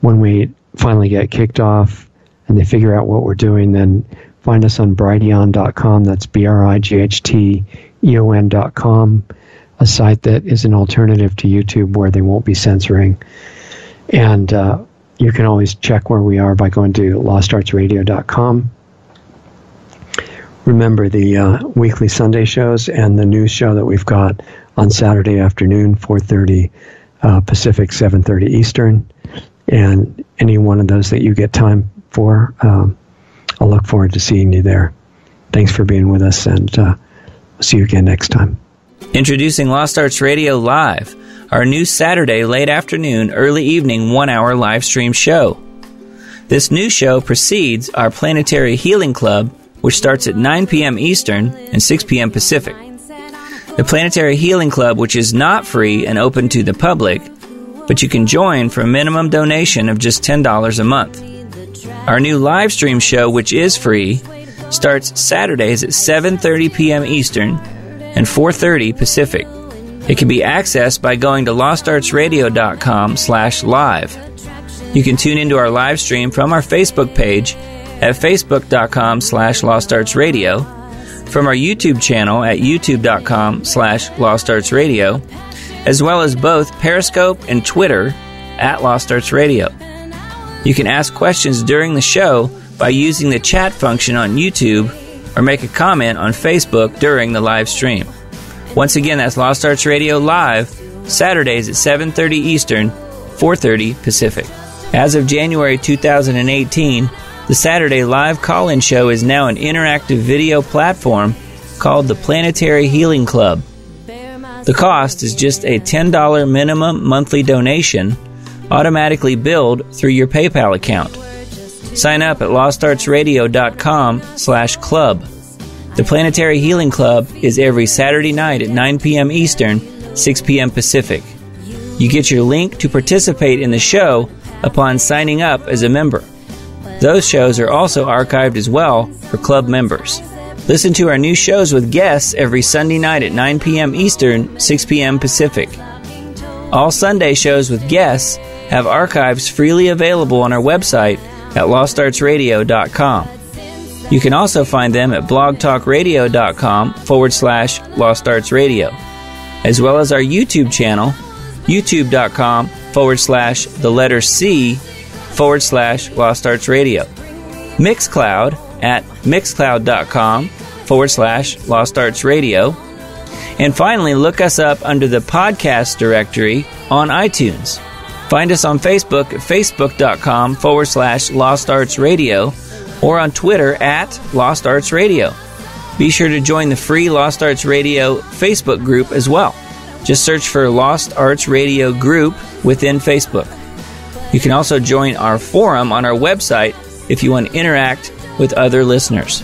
when we finally get kicked off and they figure out what we're doing, then find us on Brighteon.com. That's BRIGHTEON.com, a site that is an alternative to YouTube where they won't be censoring. And you can always check where we are by going to LostArtsRadio.com. Remember the weekly Sunday shows and the news show that we've got on Saturday afternoon, 4:30 Pacific, 7:30 Eastern. And any one of those that you get time for, I'll look forward to seeing you there. Thanks for being with us, and see you again next time. Introducing Lost Arts Radio Live, our new Saturday late afternoon, early evening 1-hour live stream show. This new show precedes our Planetary Healing Club, which starts at 9 p.m. Eastern and 6 p.m. Pacific. The Planetary Healing Club, which is not free and open to the public, but you can join for a minimum donation of just $10 a month. Our new live stream show, which is free, starts Saturdays at 7:30 p.m. Eastern and 4:30 Pacific. It can be accessed by going to lostartsradio.com/live. You can tune into our live stream from our Facebook page at facebook.com/lostartsradio, from our YouTube channel at youtube.com/lostartsradio, as well as both Periscope and Twitter at Lost Arts Radio. You can ask questions during the show by using the chat function on YouTube or make a comment on Facebook during the live stream. Once again, that's Lost Arts Radio Live, Saturdays at 7:30 Eastern, 4:30 Pacific. As of January 2018, the Saturday live call-in show is now an interactive video platform called the Planetary Healing Club. The cost is just a $10 minimum monthly donation, automatically billed through your PayPal account. Sign up at lostartsradio.com/club. The Planetary Healing Club is every Saturday night at 9 p.m. Eastern, 6 p.m. Pacific. You get your link to participate in the show upon signing up as a member. Those shows are also archived as well for club members. Listen to our new shows with guests every Sunday night at 9 p.m. Eastern, 6 p.m. Pacific. All Sunday shows with guests have archives freely available on our website at lostartsradio.com. You can also find them at blogtalkradio.com/lostartsradio, as well as our YouTube channel, youtube.com/C/lostartsradio. Mixcloud at mixcloud.com/lostartsradio. And finally, look us up under the podcast directory on iTunes. Find us on Facebook at facebook.com/lostartsradio or on Twitter at Lost Arts Radio. Be sure to join the free Lost Arts Radio Facebook group as well. Just search for Lost Arts Radio Group within Facebook. You can also join our forum on our website if you want to interact with other listeners.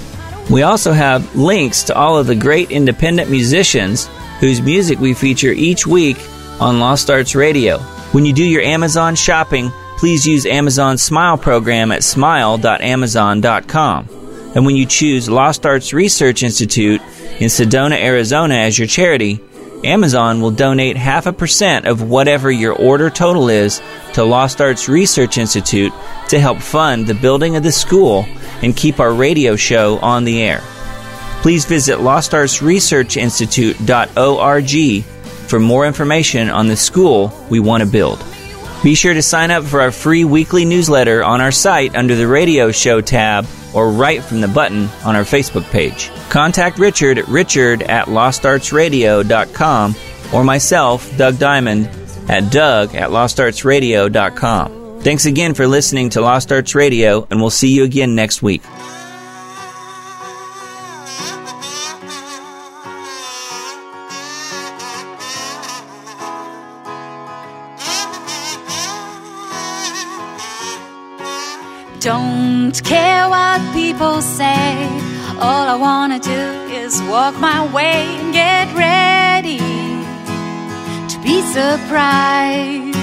We also have links to all of the great independent musicians whose music we feature each week on Lost Arts Radio. When you do your Amazon shopping, please use Amazon's Smile program at smile.amazon.com. And when you choose Lost Arts Research Institute in Sedona, Arizona as your charity, Amazon will donate 0.5% of whatever your order total is to Lost Arts Research Institute to help fund the building of the school and keep our radio show on the air. Please visit lostartsresearchinstitute.org for more information on the school we want to build. Be sure to sign up for our free weekly newsletter on our site under the Radio Show tab or right from the button on our Facebook page. Contact Richard at richard@lostartsradio.com or myself, Doug Diamond, at doug@lostartsradio.com. Thanks again for listening to Lost Arts Radio, and we'll see you again next week. Don't care what people say. All I wanna do is walk my way and get ready to be surprised.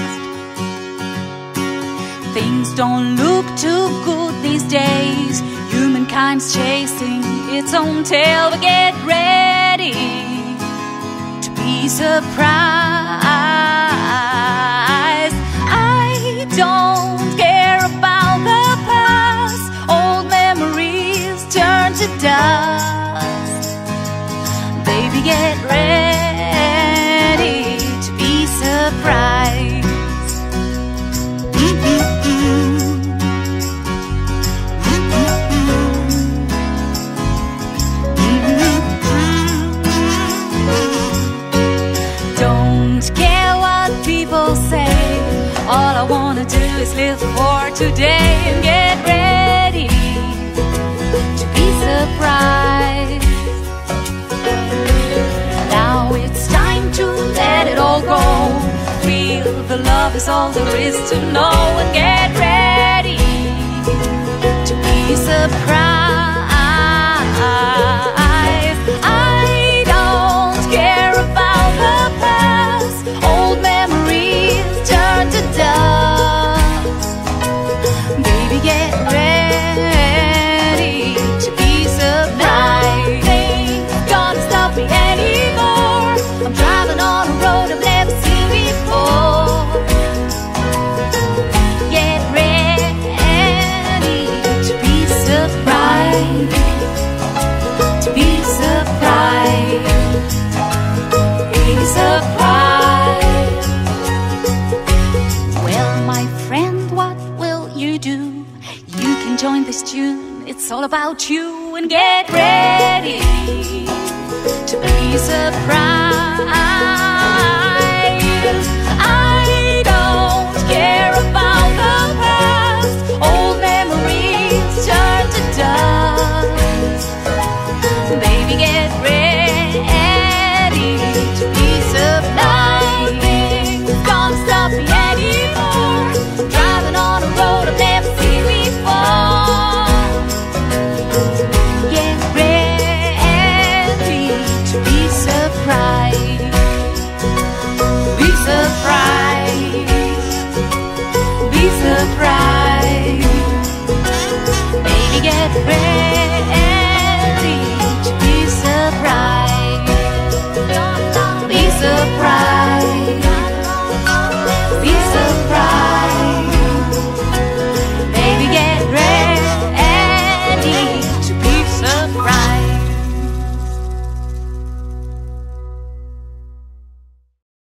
Things don't look too good these days. Humankind's chasing its own tail, but get ready to be surprised. I don't care about the past. Old memories turn to dust. Baby, get ready to be surprised. All I wanna do is live for today and get ready to be surprised. Now it's time to let it all go. Real, the love is all there is to know, and get ready to be surprised. I don't care about the past. Old memories turn to dust. Baby, get ready to be surprised. Nothing's gonna stop me anymore. I'm driving on a road I've never seen before. Get ready to be surprised. To be surprised. Be surprised. Well, my friend, what will you do? You can join this tune. It's all about you, and get ready to be surprised.